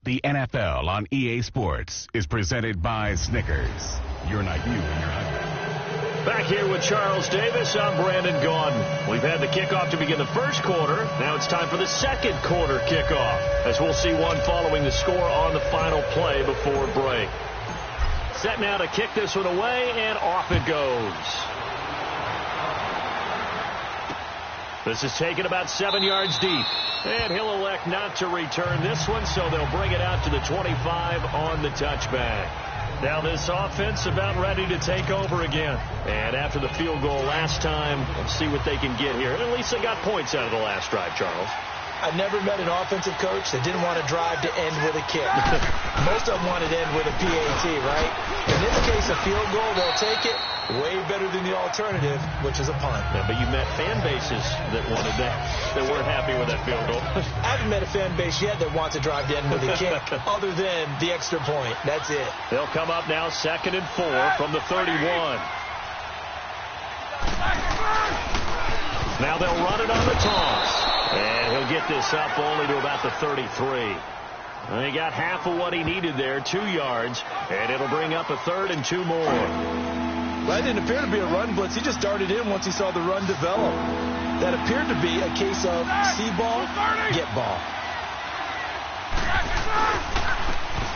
The NFL on EA Sports is presented by Snickers. You're not you and your husband. Back here with Charles Davis, I'm Brandon Gaudin. We've had the kickoff to begin the first quarter. Now it's time for the second quarter kickoff, as we'll see one following the score on the final play before break. Set now to kick this one away, and off it goes. This is taken about 7 yards deep. And he'll elect not to return this one, so they'll bring it out to the 25 on the touchback. Now this offense about ready to take over again. And after the field goal last time, let's see what they can get here. At least they got points out of the last drive, Charles. I never met an offensive coach that didn't want to drive to end with a kick. Most of them wanted to end with a PAT, right? In this case, a field goal, they'll take it. Way better than the alternative, which is a punt. Yeah, but you met fan bases that wanted that weren't happy with that field goal. I haven't met a fan base yet that wants to drive to end with a kick other than the extra point. That's it. They'll come up now 2nd and 4 from the 31. Now they'll run it on the toss. And he'll get this up only to about the 33. And he got half of what he needed there, 2 yards. And it'll bring up a 3rd and 2 more. Well, that didn't appear to be a run blitz. He just darted in once he saw the run develop. That appeared to be a case of see ball, get ball.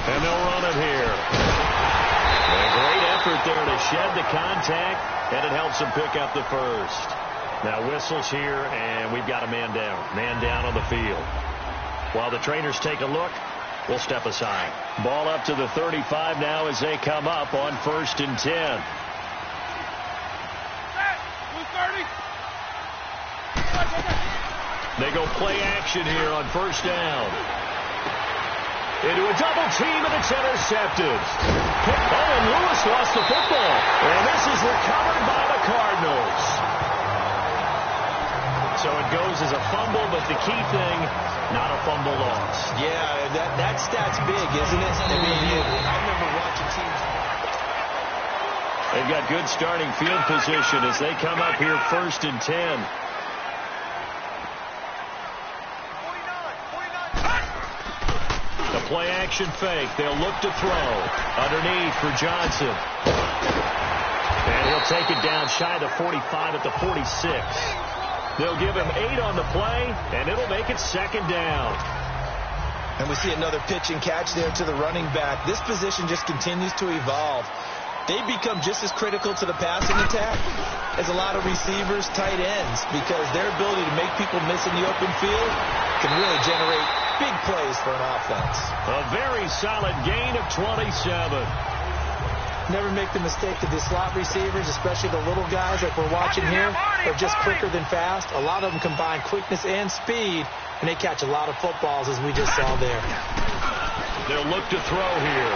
And they'll run it here. A great effort there to shed the contact, and it helps him pick up the first. Now whistles here, and we've got a man down. Man down on the field. While the trainers take a look, we'll step aside. Ball up to the 35 now as they come up on 1st and 10. They go play action here on 1st down. Into a double team, and it's intercepted. Oh, and Lewis lost the football. And this is recovered by the Cardinals. So it goes as a fumble, but the key thing, not a fumble loss. Yeah, that stat's big, isn't it? I remember watching teams. They've got good starting field position as they come up here 1st and 10. The play action fake. They'll look to throw. Underneath for Johnson. And he'll take it down shy of the 45 at the 46. They'll give him 8 on the play, and it'll make it 2nd down. And we see another pitch and catch there to the running back. This position just continues to evolve. They become just as critical to the passing attack as a lot of receivers, tight ends, because their ability to make people miss in the open field can really generate big plays for an offense. A very solid gain of 27. Never make the mistake that the slot receivers, especially the little guys like we're watching here, are just quicker than fast. A lot of them combine quickness and speed, and they catch a lot of footballs, as we just saw there. They'll look to throw here.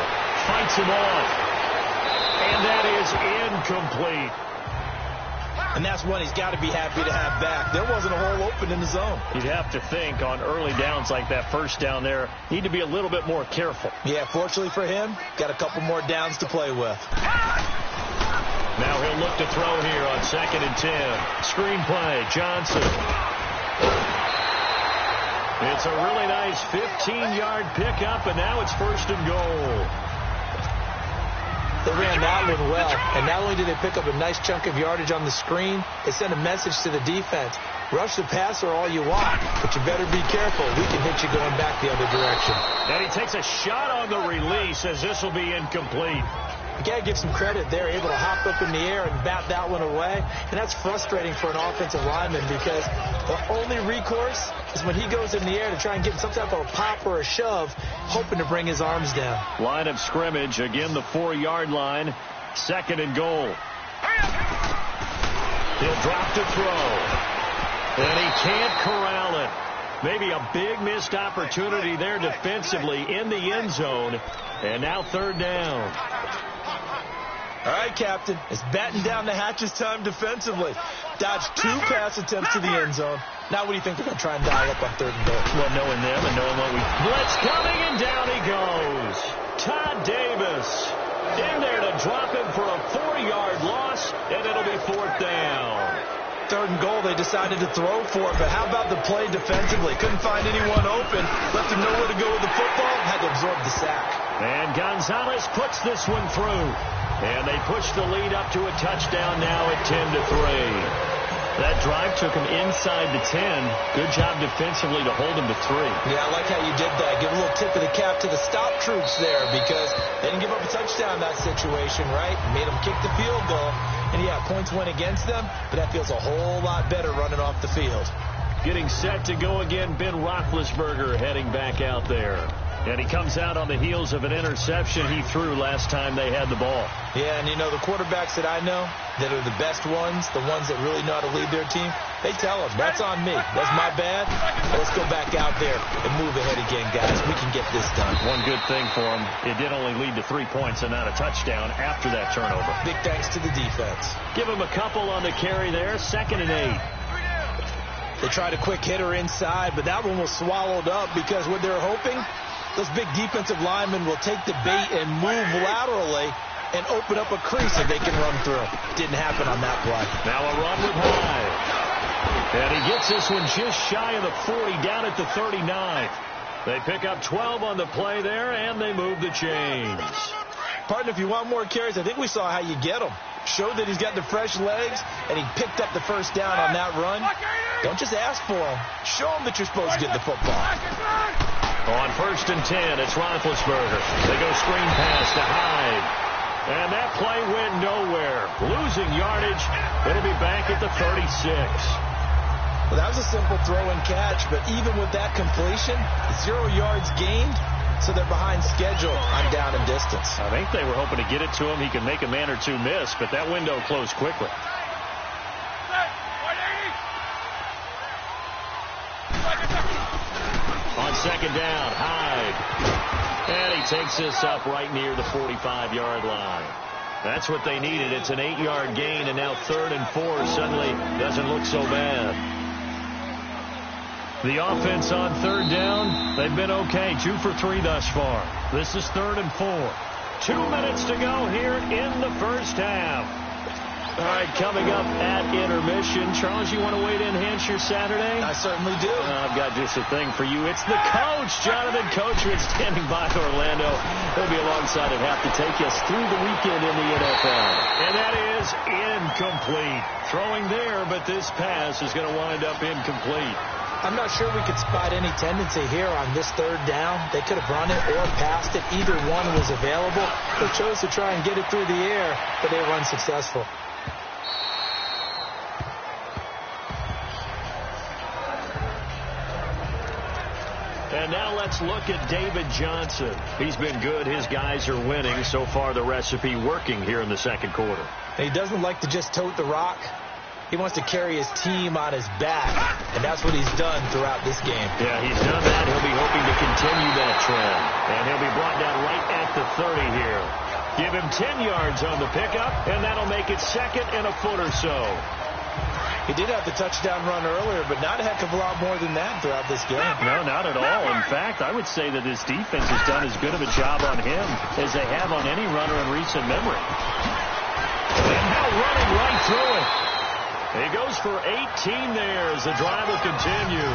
Fights him off. And that is incomplete. And that's one he's got to be happy to have back. There wasn't a hole open in the zone. You'd have to think on early downs like that 1st down there, need to be a little bit more careful. Yeah, fortunately for him, got a couple more downs to play with. Now he'll look to throw here on 2nd and 10. Screen play, Johnson. It's a really nice 15-yard pickup, and now it's 1st and goal. They ran that one well, and not only did they pick up a nice chunk of yardage on the screen, they sent a message to the defense. Rush the passer all you want, but you better be careful. We can hit you going back the other direction. And he takes a shot on the release as this will be incomplete. You got to give some credit. They're able to hop up in the air and bat that one away, and that's frustrating for an offensive lineman because the only recourse is when he goes in the air to try and get some type of a pop or a shove, hoping to bring his arms down. Line of scrimmage, again the 4-yard line, 2nd and goal. He'll drop to throw, and he can't corral it. Maybe a big missed opportunity there defensively in the end zone, and now 3rd down. All right, Captain. It's batten down the hatches time defensively. Dodged 2 pass attempts to the end zone. Now what do you think they're going to try and dial up on 3rd and goal? Well, knowing them and knowing what we... Blitz coming, and down he goes. Todd Davis in there to drop him for a 4-yard loss, and it'll be 4th down. 3rd and goal, they decided to throw for it, but how about the play defensively? Couldn't find anyone open. Left him nowhere to go with the football. Had to absorb the sack. And Gonzalez puts this one through. And they push the lead up to a touchdown now at 10-3. That drive took him inside the 10. Good job defensively to hold him to 3. Yeah, I like how you did that. Give a little tip of the cap to the stop troops there because they didn't give up a touchdown in that situation, right? Made them kick the field goal. And, yeah, points went against them, but that feels a whole lot better running off the field. Getting set to go again, Ben Roethlisberger heading back out there. And he comes out on the heels of an interception he threw last time they had the ball. Yeah, and you know, the quarterbacks that I know that are the best ones, the ones that really know how to lead their team, they tell them, that's on me. That's my bad. Let's go back out there and move ahead again, guys. We can get this done. One good thing for him, it did only lead to 3 points and not a touchdown after that turnover. Big thanks to the defense. Give him a couple on the carry there, 2nd and 8. They tried a quick hitter inside, but that one was swallowed up because what they're hoping, those big defensive linemen will take the bait and move laterally and open up a crease that they can run through. Didn't happen on that play. Now a run with Hyde. And he gets this one just shy of the 40, down at the 39. They pick up 12 on the play there, and they move the chains. Partner, if you want more carries, I think we saw how you get them. Showed that he's got the fresh legs, and he picked up the first down on that run. Don't just ask for them. Show them that you're supposed to get the football. On 1st and 10, it's Roethlisberger. They go screen pass to Hyde. And that play went nowhere. Losing yardage. It'll be back at the 36. Well, that was a simple throw and catch, but even with that completion, 0 yards gained, so they're behind schedule on down and distance. I think they were hoping to get it to him. He could make a man or two miss, but that window closed quickly. On 2nd down, Hyde. And he takes this up right near the 45-yard line. That's what they needed. It's an 8-yard gain, and now 3rd and 4 suddenly doesn't look so bad. The offense on 3rd down, they've been okay. 2 for 3 thus far. This is 3rd and 4. 2 minutes to go here in the first half. All right, coming up at intermission. Charles, you want to wait to enhance your Saturday? I certainly do. I've got just a thing for you. It's the coach, Jonathan Coachman, standing by Orlando. He'll be alongside at half to take us through the weekend in the NFL. And that is incomplete. Throwing there, but this pass is going to wind up incomplete. I'm not sure we could spot any tendency here on this 3rd down. They could have run it or passed it. Either one was available. They chose to try and get it through the air, but they were unsuccessful. And now let's look at David Johnson. He's been good. His guys are winning. So far, the recipe working here in the 2nd quarter. He doesn't like to just tote the rock. He wants to carry his team on his back, and that's what he's done throughout this game. Yeah, he's done that. He'll be hoping to continue that trend. And he'll be brought down right at the 30 here. Give him 10 yards on the pickup, and that'll make it 2nd and a foot or so. He did have the touchdown run earlier, but not a heck of a lot more than that throughout this game. No, not at all. In fact, I would say that his defense has done as good of a job on him as they have on any runner in recent memory. And now running right through it. He goes for 18 there as the drive will continue.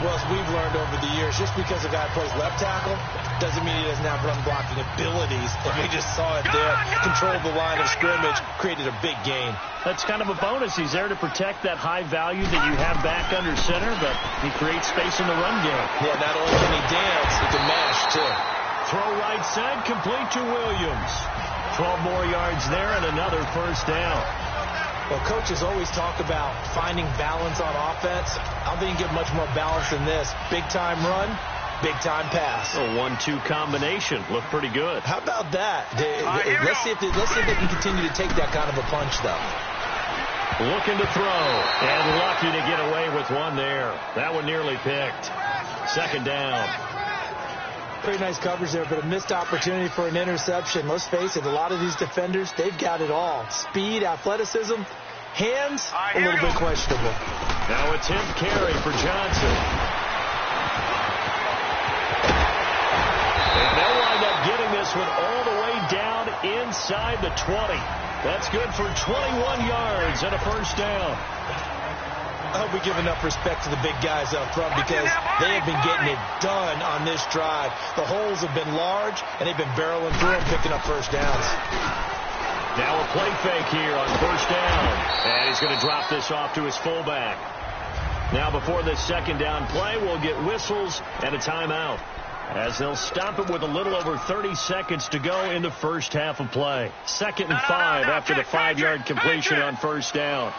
Well, as we've learned over the years, just because a guy plays left tackle doesn't mean he doesn't have run-blocking abilities. And we just saw it there. Controlled the line of scrimmage, created a big gain. That's kind of a bonus. He's there to protect that high value that you have back under center, but he creates space in the run game. Yeah, not only can he dance, he can mash, too. Throw right side, complete to Williams. 12 more yards there and another first down. Well, coaches always talk about finding balance on offense. I don't think you get much more balance than this. Big-time run, big-time pass. A 1-2 combination. Looked pretty good. How about that? Let's see if they can continue to take that kind of a punch, though. Looking to throw, and lucky to get away with one there. That one nearly picked. 2nd down. Pretty nice coverage there, but a missed opportunity for an interception. Let's face it, a lot of these defenders, they've got it all. Speed, athleticism, hands, a little bit questionable. Now attempt carry for Johnson. And they'll wind up getting this one all the way down inside the 20. That's good for 21 yards and a first down. I hope we give enough respect to the big guys up front because they have been getting it done on this drive. The holes have been large, and they've been barreling through them, picking up first downs. Now a play fake here on first down. And he's going to drop this off to his fullback. Now before this 2nd down play, we'll get whistles and a timeout, as they'll stop it with a little over 30 seconds to go in the first half of play. 2nd and 5 after the 5-yard completion on first down.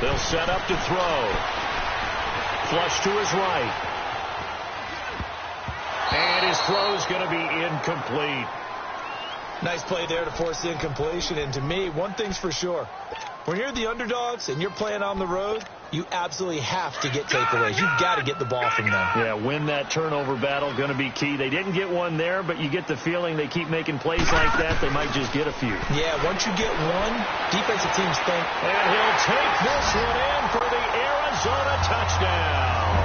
They'll set up to throw. Flush to his right. throw's going to be incomplete. Nice play there to force the incompletion. And to me, one thing's for sure. When you're the underdogs and you're playing on the road, you absolutely have to get takeaways. You've got to get the ball from them. Yeah, win that turnover battle, going to be key. They didn't get one there, but you get the feeling they keep making plays like that, they might just get a few. Yeah, once you get one, defensive teams think. And he'll take this one in for the Arizona touchdown.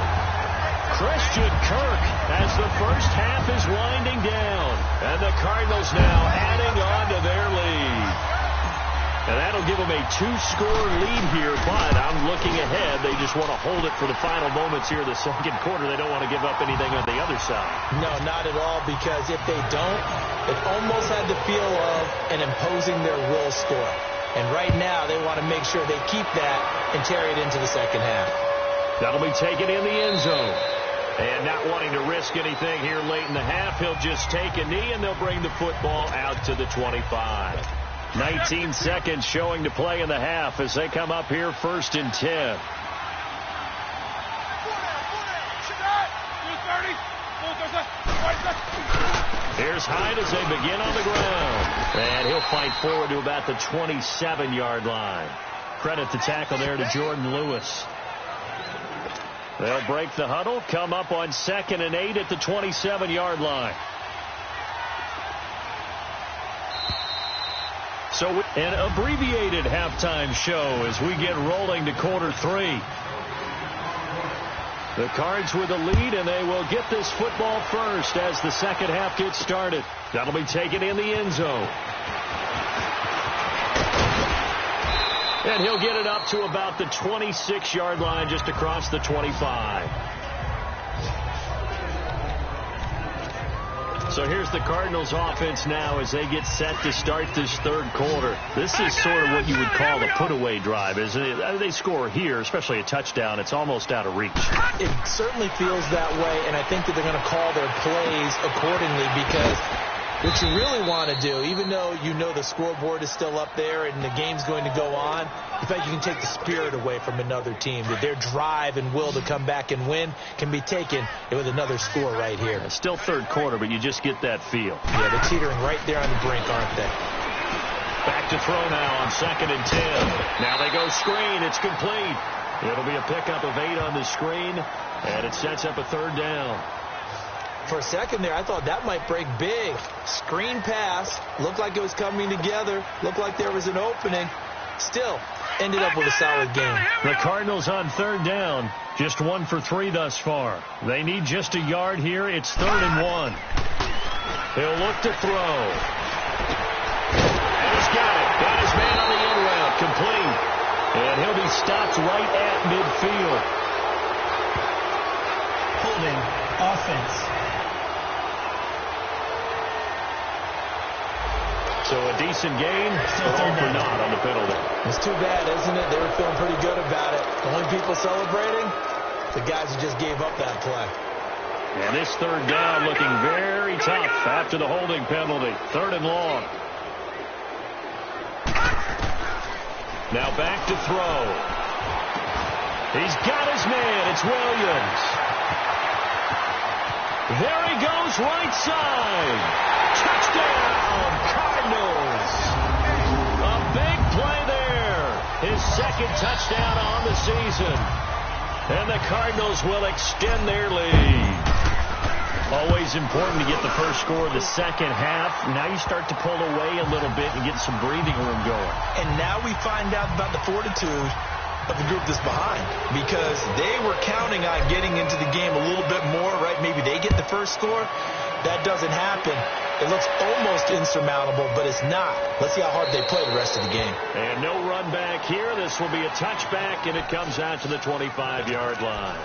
Christian Kirk as the first half is winding down. And the Cardinals now adding on to their lead. And that'll give them a 2-score lead here, but I'm looking ahead. They just want to hold it for the final moments here in the second quarter. They don't want to give up anything on the other side. No, not at all, because if they don't, it almost had the feel of an imposing their will score. And right now, they want to make sure they keep that and carry it into the second half. That'll be taken in the end zone. And not wanting to risk anything here late in the half, he'll just take a knee, and they'll bring the football out to the 25. 19 seconds showing to play in the half as they come up here 1st and 10. Here's Hyde as they begin on the ground. And he'll fight forward to about the 27-yard line. Credit the tackle there to Jordan Lewis. They'll break the huddle, come up on 2nd and 8 at the 27-yard line. So an abbreviated halftime show as we get rolling to quarter 3. The Cards with the lead, and they will get this football first as the second half gets started. That'll be taken in the end zone. And he'll get it up to about the 26-yard line just across the 25. So here's the Cardinals offense now as they get set to start this third quarter. This is sort of what you would call a put-away drive, isn't it? They score here, especially a touchdown. It's almost out of reach. It certainly feels that way, and I think that they're going to call their plays accordingly because what you really want to do, even though you know the scoreboard is still up there and the game's going to go on, in fact, you can take the spirit away from another team. That their drive and will to come back and win can be taken with another score right here. It's still third quarter, but you just get that feel. Yeah, they're teetering right there on the brink, aren't they? Back to throw now on 2nd and 10. Now they go screen. It's complete. It'll be a pickup of 8 on the screen, and it sets up a third down. For a second there, I thought that might break big. Screen pass. Looked like it was coming together. Looked like there was an opening. Still, ended up with a solid game. The Cardinals on third down. Just 1 for 3 thus far. They need just a yard here. It's 3rd and 1. He'll look to throw. And he's got it. Got his man on the end route. Complete. And he'll be stopped right at midfield. Holding. Offense. So a decent gain, or not on the penalty. It's too bad, isn't it? They were feeling pretty good about it. The only people celebrating, the guys who just gave up that play. And this third down looking very tough after the holding penalty. 3rd and long. Now back to throw. He's got his man. It's Williams. There he goes, right side. Touchdown, Cardinals. A big play there. His 2nd touchdown on the season. And the Cardinals will extend their lead. Always important to get the first score of the second half. Now you start to pull away a little bit and get some breathing room going. And now we find out about the fortitude of the group that's behind, because they were counting on getting into the game a little bit more, right? Maybe they get the first score. That doesn't happen. It looks almost insurmountable, but it's not. Let's see how hard they play the rest of the game. And no run back here. This will be a touchback, and it comes out to the 25-yard line.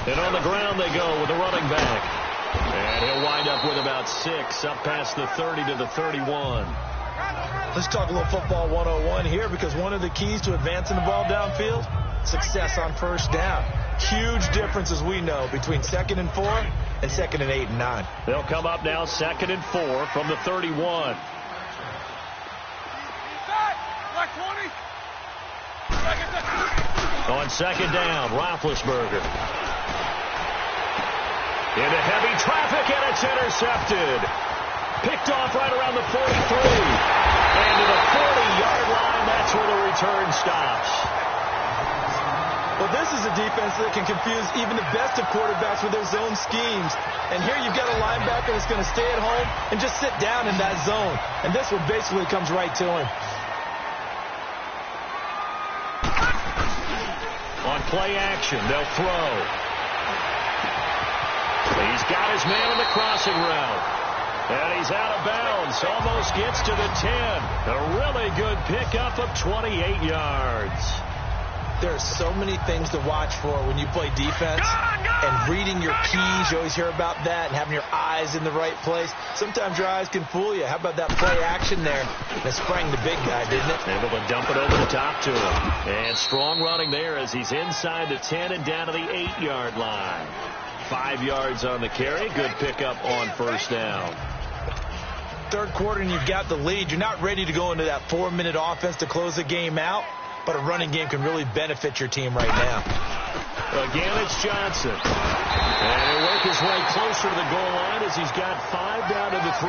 And on the ground they go with the running back. And he'll wind up with about 6 up past the 30 to the 31. Let's talk a little football 101 here, because one of the keys to advancing the ball downfield, success on first down. Huge difference, as we know, between 2nd and 4 and 2nd and 8 and 9. They'll come up now 2nd and 4 from the 31. On 2nd down, Roethlisberger. Into heavy traffic, and it's intercepted. Picked off right around the 43. And to the 40-yard line, that's where the return stops. Well, this is a defense that can confuse even the best of quarterbacks with their zone schemes. And here you've got a linebacker that's going to stay at home and just sit down in that zone. And this one basically comes right to him. On play action, they'll throw. He's got his man on the crossing route. And he's out of bounds. Almost gets to the 10. A really good pickup of 28 yards. There are so many things to watch for when you play defense. And reading your keys, you always hear about that, and having your eyes in the right place. Sometimes your eyes can fool you. How about that play action there? That sprang the big guy, didn't it? Able to dump it over the top to him. And strong running there as he's inside the 10 and down to the 8-yard line. 5 yards on the carry. Good pickup on 1st down. Third quarter and you've got the lead. You're not ready to go into that 4-minute offense to close the game out. But a running game can really benefit your team right now. Again, it's Johnson. And he'll work his way closer to the goal line as he's got 5 down to the 3.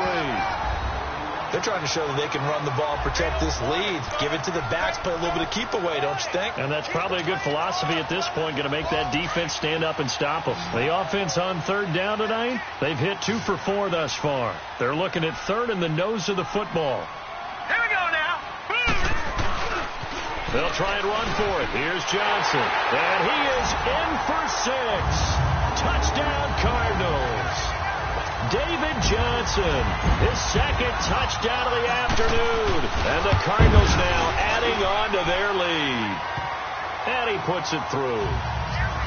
They're trying to show that they can run the ball, protect this lead. Give it to the backs, play a little bit of keep away, don't you think? And that's probably a good philosophy at this point, going to make that defense stand up and stop them. The offense on 3rd down tonight, they've hit 2 for 4 thus far. They're looking at 3rd in the nose of the football. Here we go now. They'll try and run for it. Here's Johnson. And he is in for 6. Touchdown, Cardinals. David Johnson, his 2nd touchdown of the afternoon. And the Cardinals now adding on to their lead. And he puts it through.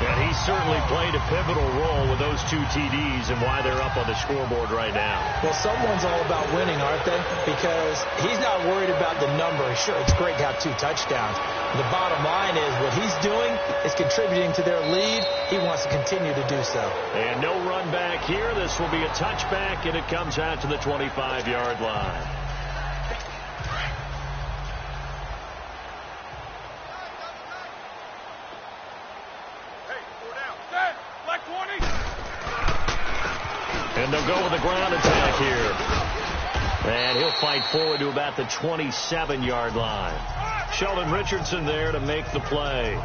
And he certainly played a pivotal role with those 2 TDs and why they're up on the scoreboard right now. Well, someone's all about winning, aren't they? Because he's not worried about the number. Sure, it's great to have 2 touchdowns. The bottom line is what he's doing is contributing to their lead. He wants to continue to do so. And no run back here. This will be a touchback, and it comes out to the 25-yard line. And they'll go with the ground attack here. And he'll fight forward to about the 27-yard line. Sheldon Richardson there to make the play.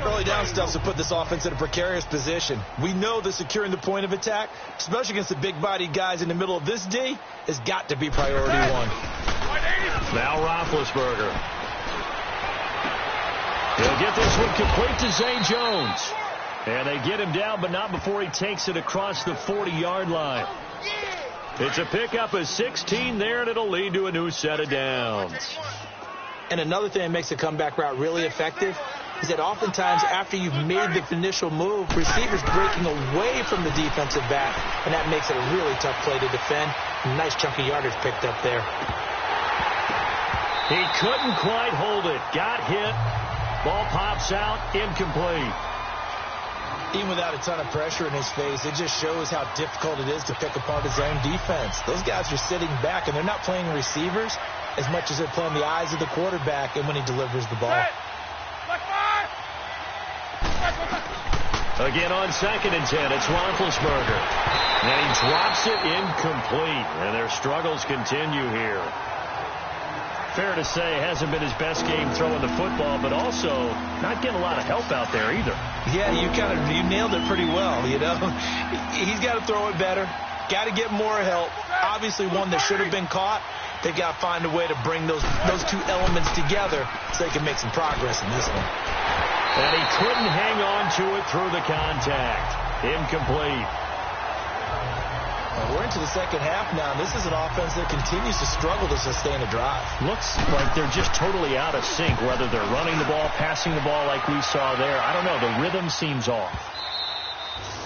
Early down stuff to put this offense in a precarious position. We know that securing the point of attack, especially against the big-bodied guys in the middle of this D, has got to be priority 1. Now Roethlisberger. He'll get this one complete to Zay Jones. And they get him down, but not before he takes it across the 40-yard line. It's a pickup of 16 there, and it'll lead to a new set of downs. And another thing that makes the comeback route really effective is that oftentimes after you've made the initial move, receivers breaking away from the defensive back, and that makes it a really tough play to defend. Nice chunky yardage picked up there. He couldn't quite hold it. Got hit. Ball pops out. Incomplete. Even without a ton of pressure in his face, it just shows how difficult it is to pick apart his own defense. Those guys are sitting back, and they're not playing receivers as much as they're playing the eyes of the quarterback and when he delivers the ball. Again on 2nd and 10, it's Roethlisberger. And he drops it incomplete, and their struggles continue here. Fair to say, hasn't been his best game throwing the football, but also not getting a lot of help out there either. Yeah, you nailed it pretty well, you know. He's got to throw it better. Got to get more help. Obviously one that should have been caught. They've got to find a way to bring those 2 elements together so they can make some progress in this one. And he couldn't hang on to it through the contact. Incomplete. We're into the second half now. This is an offense that continues to struggle to sustain a drive. Looks like they're just totally out of sync, whether they're running the ball, passing the ball like we saw there. I don't know. The rhythm seems off.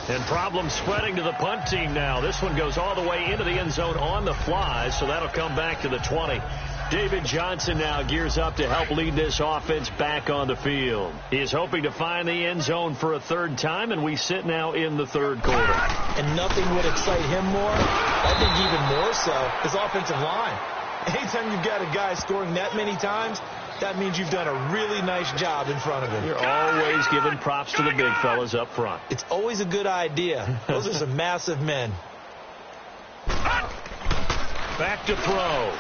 And problems spreading to the punt team now. This one goes all the way into the end zone on the fly, so that'll come back to the 20. David Johnson now gears up to help lead this offense back on the field. He is hoping to find the end zone for a third time, and we sit now in the third quarter. And nothing would excite him more, I think even more so, his offensive line. Anytime you've got a guy scoring that many times, that means you've done a really nice job in front of him. You're always giving props to the big fellas up front. It's always a good idea. Those are some massive men. Back to throw.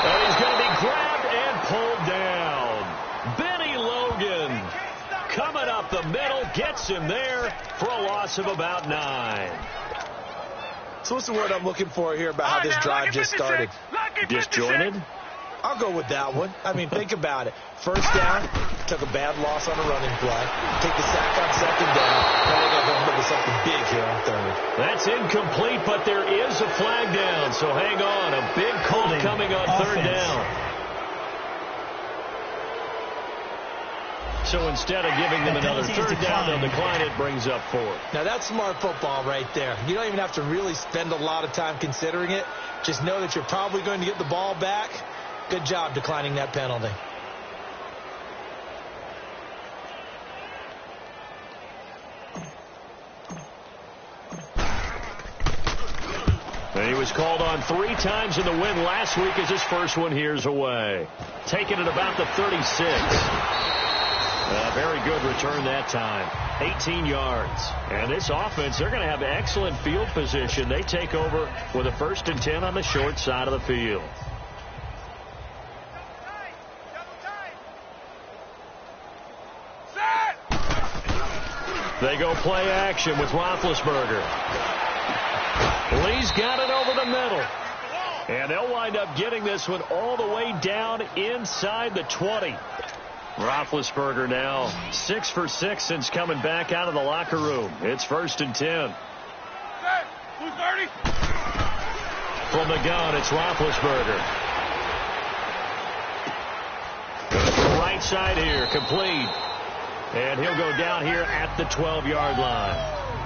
And he's going to be grabbed and pulled down. Benny Logan coming up the middle, gets him there for a loss of about 9. So what's the word I'm looking for here about how this drive just started? Disjointed? I'll go with that one. I mean, think about it. First down, took a bad loss on a running play. Take the sack on second down. Now they got to go with something big here on third. That's incomplete, but there is a flag down. So hang on. A big call coming on third down. So instead of giving them another third down, they'll decline it, brings up 4. Now that's smart football right there. You don't even have to really spend a lot of time considering it. Just know that you're probably going to get the ball back. Good job declining that penalty. And he was called on 3 times in the win last week as his first one here's away. Taking it about the 36. A very good return that time. 18 yards. And this offense, they're going to have excellent field position. They take over with a 1st and 10 on the short side of the field. They go play action with Roethlisberger. Lee's got it over the middle. And they'll wind up getting this one all the way down inside the 20. Roethlisberger now 6 for 6 since coming back out of the locker room. It's 1st and 10. From the gun, it's Roethlisberger. Goes to the right side here, complete. And he'll go down here at the 12-yard line.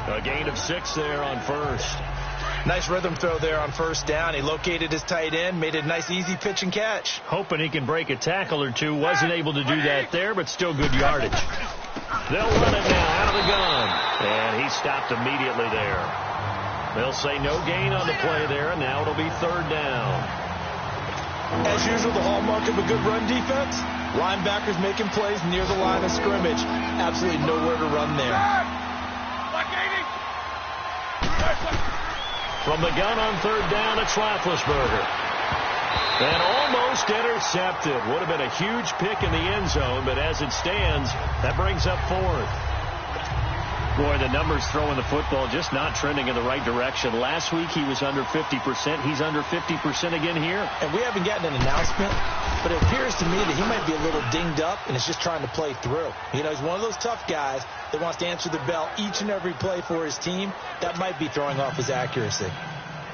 A gain of 6 there on first. Nice rhythm throw there on first down. He located his tight end, made it a nice easy pitch and catch. Hoping he can break a tackle or two. Wasn't able to do that there, but still good yardage. They'll run it now out of the gun. And he stopped immediately there. They'll say no gain on the play there, and now it'll be 3rd down. As usual, the hallmark of a good run defense, linebackers making plays near the line of scrimmage. Absolutely nowhere to run there. From the gun on 3rd down, it's Roethlisberger. And almost intercepted. Would have been a huge pick in the end zone, but as it stands, that brings up 4th. Boy, the numbers throwing the football just not trending in the right direction. Last week he was under 50%. He's under 50% again here. And we haven't gotten an announcement, but it appears to me that he might be a little dinged up and is just trying to play through. You know, he's one of those tough guys that wants to answer the bell each and every play for his team. That might be throwing off his accuracy.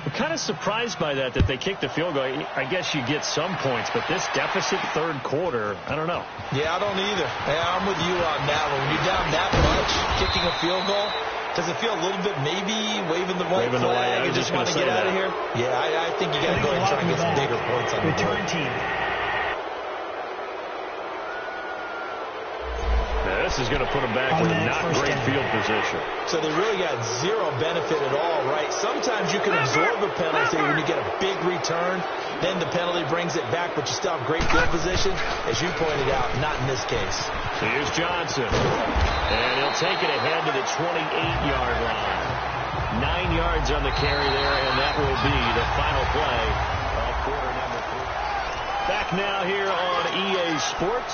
I'm kind of surprised by that they kicked the field goal. I guess you get some points, but this deficit 3rd quarter, I don't know. Yeah, I don't either. Yeah, I'm with you on that one. When you're down that much, kicking a field goal, does it feel a little bit maybe waving the white flag and just want to get out of here? Yeah, I think you got to go ahead and try and get some bigger points on the board. This is going to put them back with a not great field position. So they really got zero benefit at all, right? Sometimes you can absorb a penalty when you get a big return. Then the penalty brings it back, but you still have great field position. As you pointed out, not in this case. Here's Johnson. And he'll take it ahead to the 28-yard line. 9 yards on the carry there, and that will be the final play of quarter number 3. Back now here on EA Sports.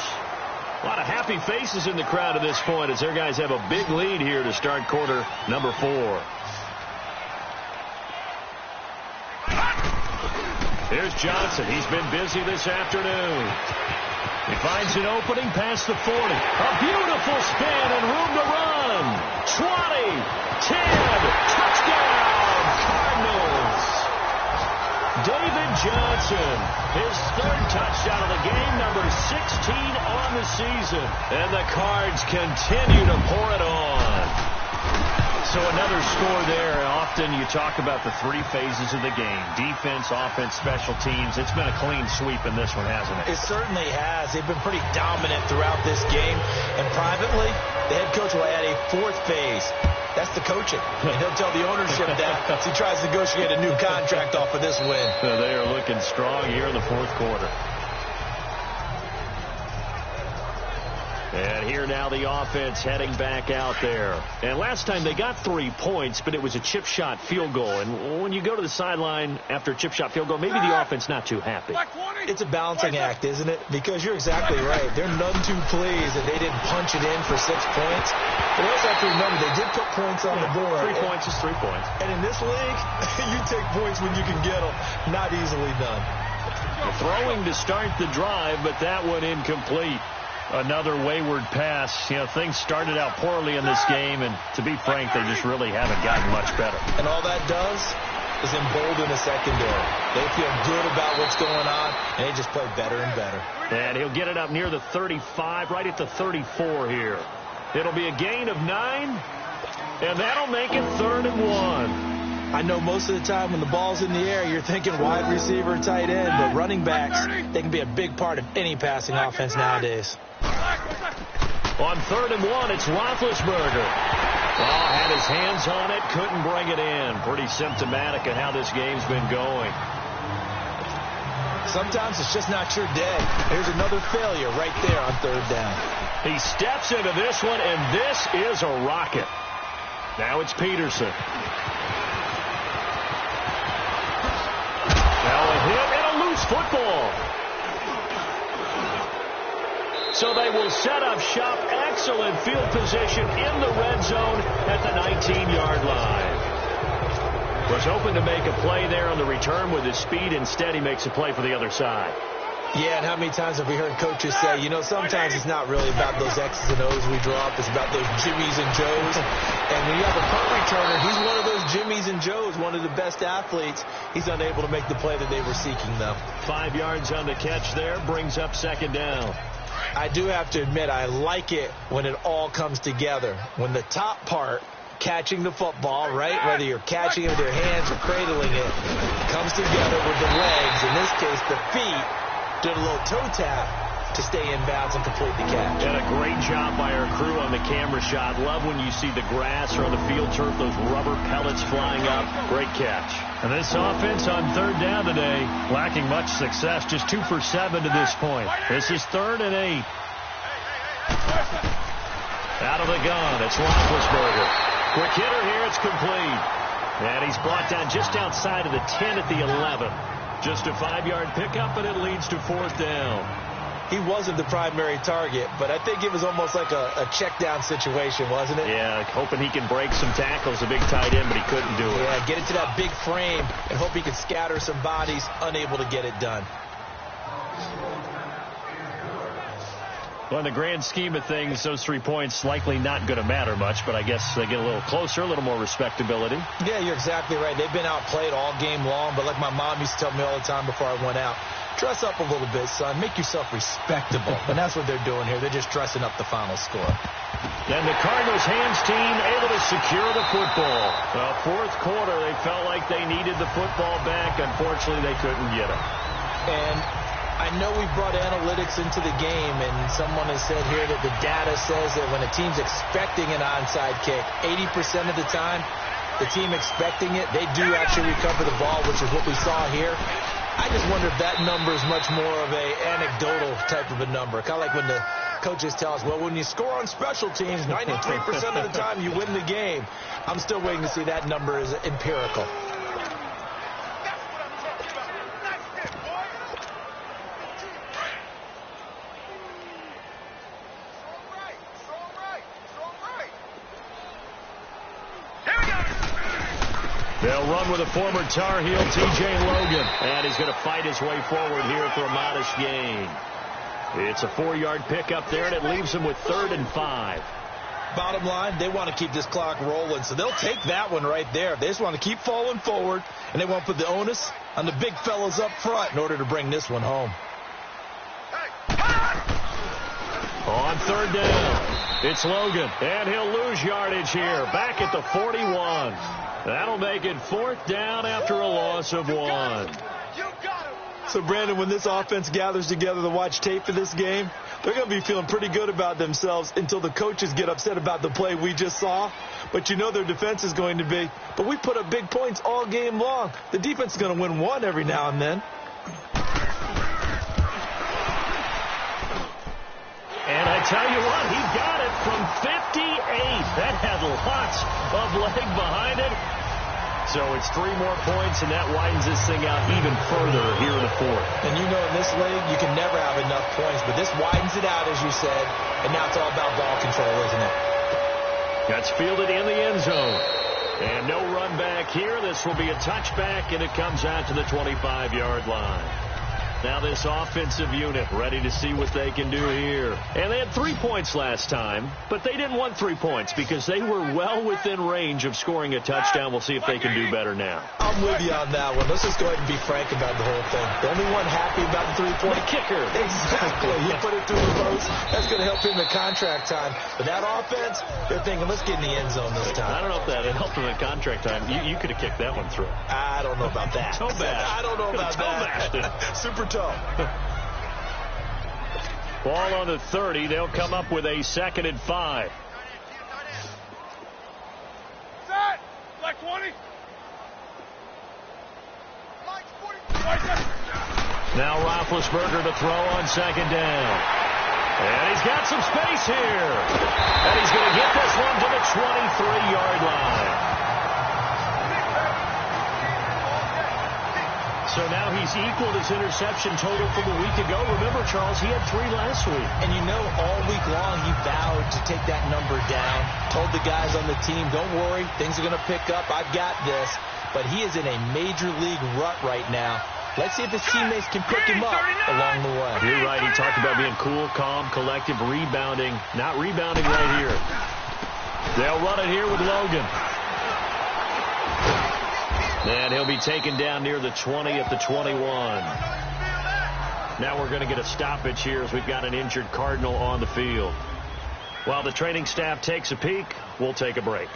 A lot of happy faces in the crowd at this point as their guys have a big lead here to start quarter number 4. Here's Johnson. He's been busy this afternoon. He finds an opening past the 40. A beautiful spin and room to run. 20, 10, touchdown, Cardinals. David Johnson, his 3rd touchdown of the game, number 16 on the season. And the Cards continue to pour it on. So another score there. Often you talk about the three phases of the game: defense, offense, special teams. It's been a clean sweep in this one, hasn't it? It certainly has. They've been pretty dominant throughout this game. And privately, the head coach will add a fourth phase. That's the coaching. And he'll tell the ownership that as he tries to negotiate a new contract off of this win. So they are looking strong here in the fourth quarter. And here now the offense heading back out there. And last time they got 3 points, but it was a chip shot field goal. And when you go to the sideline after a chip shot field goal, maybe the offense not too happy. It's a balancing act, isn't it? Because you're exactly right. They're none too pleased that they didn't punch it in for 6 points. But also have to remember, they did put points on the board. 3 points is 3 points. And in this league, you take points when you can get them. Not easily done. Throwing to start the drive, but that one incomplete. Another wayward pass. You know, things started out poorly in this game, and to be frank, they just really haven't gotten much better. And all that does is embolden the secondary. They feel good about what's going on, and they just play better and better. And he'll get it up near the 35, right at the 34 here. It'll be a gain of 9, and that'll make it 3rd and 1. I know most of the time when the ball's in the air, you're thinking wide receiver, tight end, but running backs, they can be a big part of any passing offense nowadays. On 3rd and 1, it's Roethlisberger. Oh, had his hands on it, couldn't bring it in. Pretty symptomatic of how this game's been going. Sometimes it's just not your day. Here's another failure right there on 3rd down. He steps into this one, and this is a rocket. Now it's Peterson. Now a hit and a loose football. So they will set up shop. Excellent field position in the red zone at the 19-yard line. Was hoping to make a play there on the return with his speed. Instead, he makes a play for the other side. Yeah, and how many times have we heard coaches say, you know, sometimes it's not really about those X's and O's we draw up. It's about those Jimmies and Joes. And when you have a punt returner, he's one of those Jimmies and Joes, one of the best athletes. He's unable to make the play that they were seeking, though. 5 yards on the catch there, brings up 2nd down. I do have to admit, I like it when it all comes together. When the top part, catching the football, right, whether you're catching it with your hands or cradling it, comes together with the legs, in this case the feet, did a little toe tap to stay in bounds and complete the catch. And a great job by our crew on the camera shot. Love when you see the grass or on the field turf, those rubber pellets flying up. Great catch. And this offense on 3rd down today, lacking much success, just 2 for 7 to this point. This is 3rd and 8. Out of the gun, it's Roethlisberger. Quick hitter here, it's complete. And he's brought down just outside of the 10 at the 11. Just a 5-yard pickup, and it leads to 4th down. He wasn't the primary target, but I think it was almost like a check-down situation, wasn't it? Yeah, hoping he can break some tackles, a big tight end, but he couldn't do it. Yeah, get into that big frame and hope he can scatter some bodies, unable to get it done. Well, in the grand scheme of things, those 3 points likely not going to matter much, but I guess they get a little closer, a little more respectability. Yeah, you're exactly right. They've been outplayed all game long, but like my mom used to tell me all the time before I went out, dress up a little bit, son. Make yourself respectable. And that's what they're doing here. They're just dressing up the final score. Then the Cardinals' hands team able to secure the football. Well, 4th quarter, they felt like they needed the football back. Unfortunately, they couldn't get it. And I know we brought analytics into the game, and someone has said here that the data says that when a team's expecting an onside kick, 80% of the time, the team expecting it, they do actually recover the ball, which is what we saw here. I just wonder if that number is much more of a anecdotal type of a number. Kind of like when the coaches tell us, well, when you score on special teams, 93% of the time you win the game. I'm still waiting to see that number is empirical. They'll run with a former Tar Heel, T.J. Logan. And he's going to fight his way forward here for a modest gain. It's a 4-yard pickup there, and it leaves him with 3rd and 5. Bottom line, they want to keep this clock rolling, so they'll take that one right there. They just want to keep falling forward, and they want to put the onus on the big fellas up front in order to bring this one home. On 3rd down. It's Logan, and he'll lose yardage here, back at the 41. That'll make it 4th down after a loss of 1. So, Brandon, when this offense gathers together to watch tape for this game, they're going to be feeling pretty good about themselves until the coaches get upset about the play we just saw. But you know their defense is going to be. But we put up big points all game long. The defense is going to win one every now and then. And I tell you what, he got it from 58. That had lots of leg behind it. So it's 3 more points, and that widens this thing out even further here in the 4th. And you know in this league, you can never have enough points, but this widens it out, as you said, and now it's all about ball control, isn't it? That's fielded in the end zone. And no run back here. This will be a touchback, and it comes out to the 25-yard line. Now this offensive unit ready to see what they can do here. And they had 3 points last time, but they didn't want 3 points because they were well within range of scoring a touchdown. We'll see if they can do better now. I'm with you on that one. Let's just go ahead and be frank about the whole thing. The only one happy about the 3-point kicker. Exactly. He put it through the post. That's going to help him at contract time. But that offense, they're thinking, let's get in the end zone this time. I don't know if that helped him at contract time. You could have kicked that one through. I don't know about that. Toe bash. I don't know about that. Super tough. Ball on the 30. They'll come up with a 2nd and 5. Set! Like 20. Now Roethlisberger to throw on 2nd down. And he's got some space here. And he's going to get this one to the 23-yard line. So now he's equaled his interception total from a week ago. Remember, Charles, he had 3 last week. And you know, all week long he vowed to take that number down. Told the guys on the team, don't worry, things are going to pick up. I've got this. But he is in a major league rut right now. Let's see if his teammates can pick him up along the way. You're right. He talked about being cool, calm, collective, rebounding. Not rebounding right here. They'll run it here with Logan. And he'll be taken down near the 20 at the 21. Now we're going to get a stoppage here as we've got an injured Cardinal on the field. While the training staff takes a peek, we'll take a break.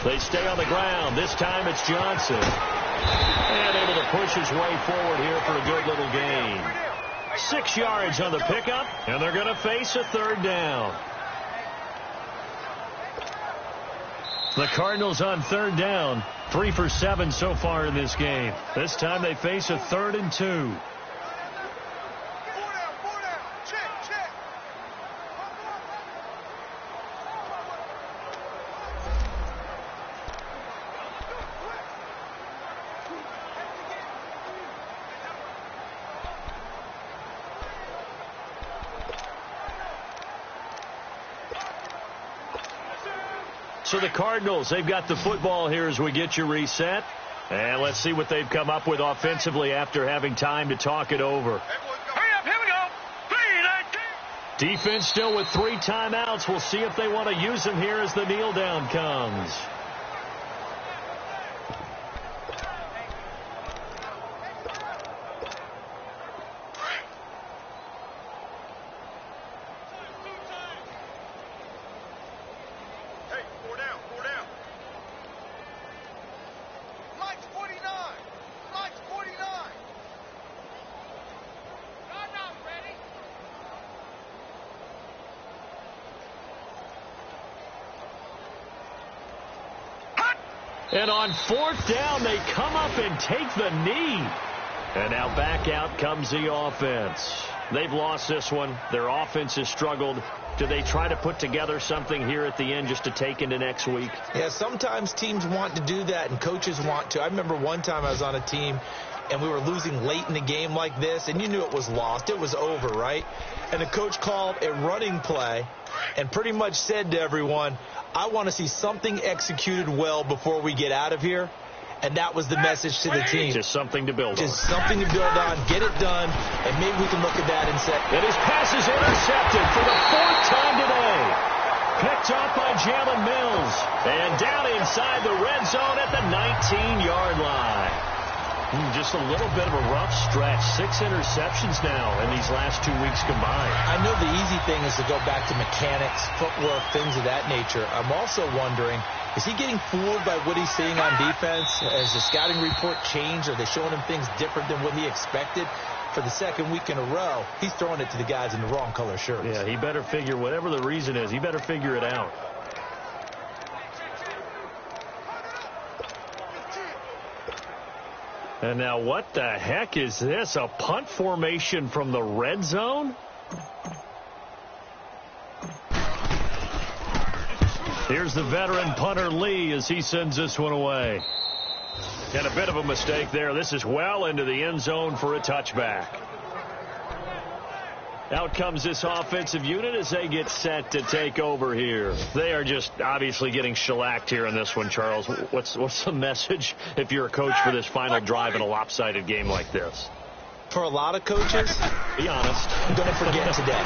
They stay on the ground. This time it's Johnson. And able to push his way forward here for a good little gain. 6 yards on the pickup, and they're going to face a 3rd down. The Cardinals on 3rd down. 3 for 7 so far in this game. This time they face a 3rd and 2. So the Cardinals, they've got the football here as we get you reset. And let's see what they've come up with offensively after having time to talk it over. Hurry up, here we go. Defense still with 3 timeouts. We'll see if they want to use them here as the kneel down comes. And on 4th down, they come up and take the knee. And now back out comes the offense. They've lost this one. Their offense has struggled. do they try to put together something here at the end just to take into next week? Yeah, sometimes teams want to do that and coaches want to. I remember one time I was on a team and we were losing late in the game like this, and you knew it was lost. It was over, right? And the coach called a running play and pretty much said to everyone, I want to see something executed well before we get out of here. And that was the message to the team. Just something to build on. Just something to build on, get it done, and maybe we can look at that and say. And his pass is intercepted for the 4th time today. Picked off by Jalen Mills. And down inside the red zone at the 19-yard line. Just a little bit of a rough stretch. 6 interceptions now in these last 2 weeks combined. I know the easy thing is to go back to mechanics, footwork, things of that nature. I'm also wondering, is he getting fooled by what he's seeing on defense? Has the scouting report changed? Are they showing him things different than what he expected? For the 2nd week in a row, he's throwing it to the guys in the wrong color shirts. Yeah, he better figure, whatever the reason is, he better figure it out. And now what the heck is this? A punt formation from the red zone? Here's the veteran punter Lee as he sends this one away. And a bit of a mistake there. This is well into the end zone for a touchback. Out comes this offensive unit as they get set to take over here. They are just obviously getting shellacked here in this one, Charles. What's the message if you're a coach for this final drive in a lopsided game like this? For a lot of coaches, be honest, don't forget today.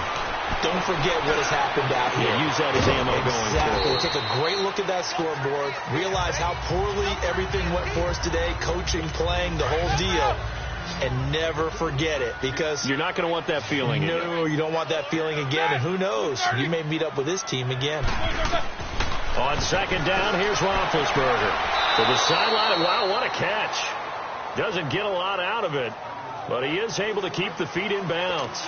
Don't forget what has happened out here. Yeah, use that as ammo going forward. Take a great look at that scoreboard. Realize how poorly everything went for us today. Coaching, playing, the whole deal. And never forget it, because you're not going to want that feeling again. No, you don't want that feeling again. And who knows? You may meet up with this team again. On 2nd down, here's Roethlisberger. To the sideline. Wow, what a catch. Doesn't get a lot out of it, but he is able to keep the feet in bounds.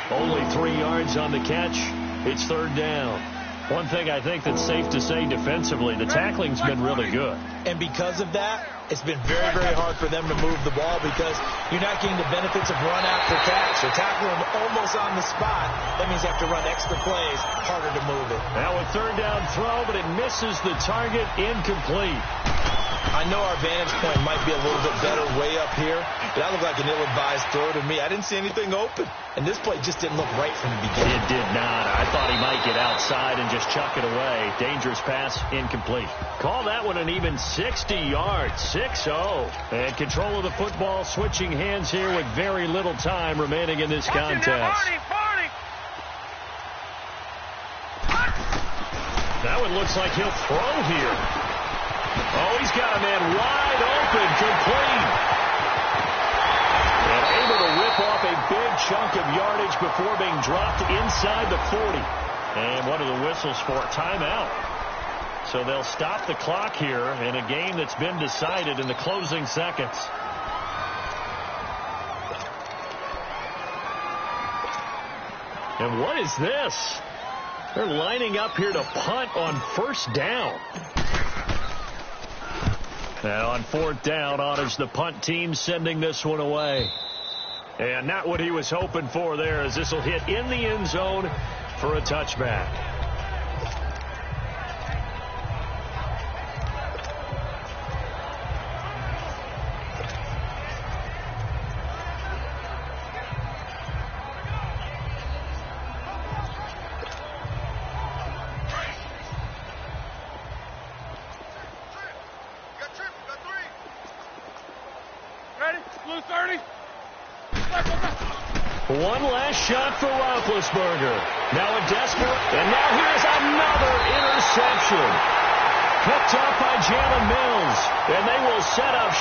Only 3 yards on the catch. It's 3rd down. One thing I think that's safe to say defensively, the tackling's been really good. And because of that, it's been very, very hard for them to move the ball because you're not getting the benefits of run after catch. You're tackling them almost on the spot. That means you have to run extra plays, harder to move it. Now a 3rd down throw, but it misses the target, incomplete. I know our vantage point might be a little bit better way up here, but that looked like an ill-advised throw to me. I didn't see anything open. And this play just didn't look right from the beginning. It did not. I thought he might get outside and just chuck it away. Dangerous pass, incomplete. Call that one an even 60 yards, 6-0. And control of the football switching hands here with very little time remaining in this contest. That one looks like he'll throw here. Oh, he's got a man wide open, complete. And able to rip off a big chunk of yardage before being dropped inside the 40. And what are the whistles for? Timeout. So they'll stop the clock here in a game that's been decided in the closing seconds. And what is this? They're lining up here to punt on 1st down. Now on 4th down, honors the punt team, sending this one away. And not what he was hoping for there, as this will hit in the end zone for a touchback. One last shot for Roethlisberger. Now a desperate, and now here's another interception. Picked up by Jalen Mills, and they will set up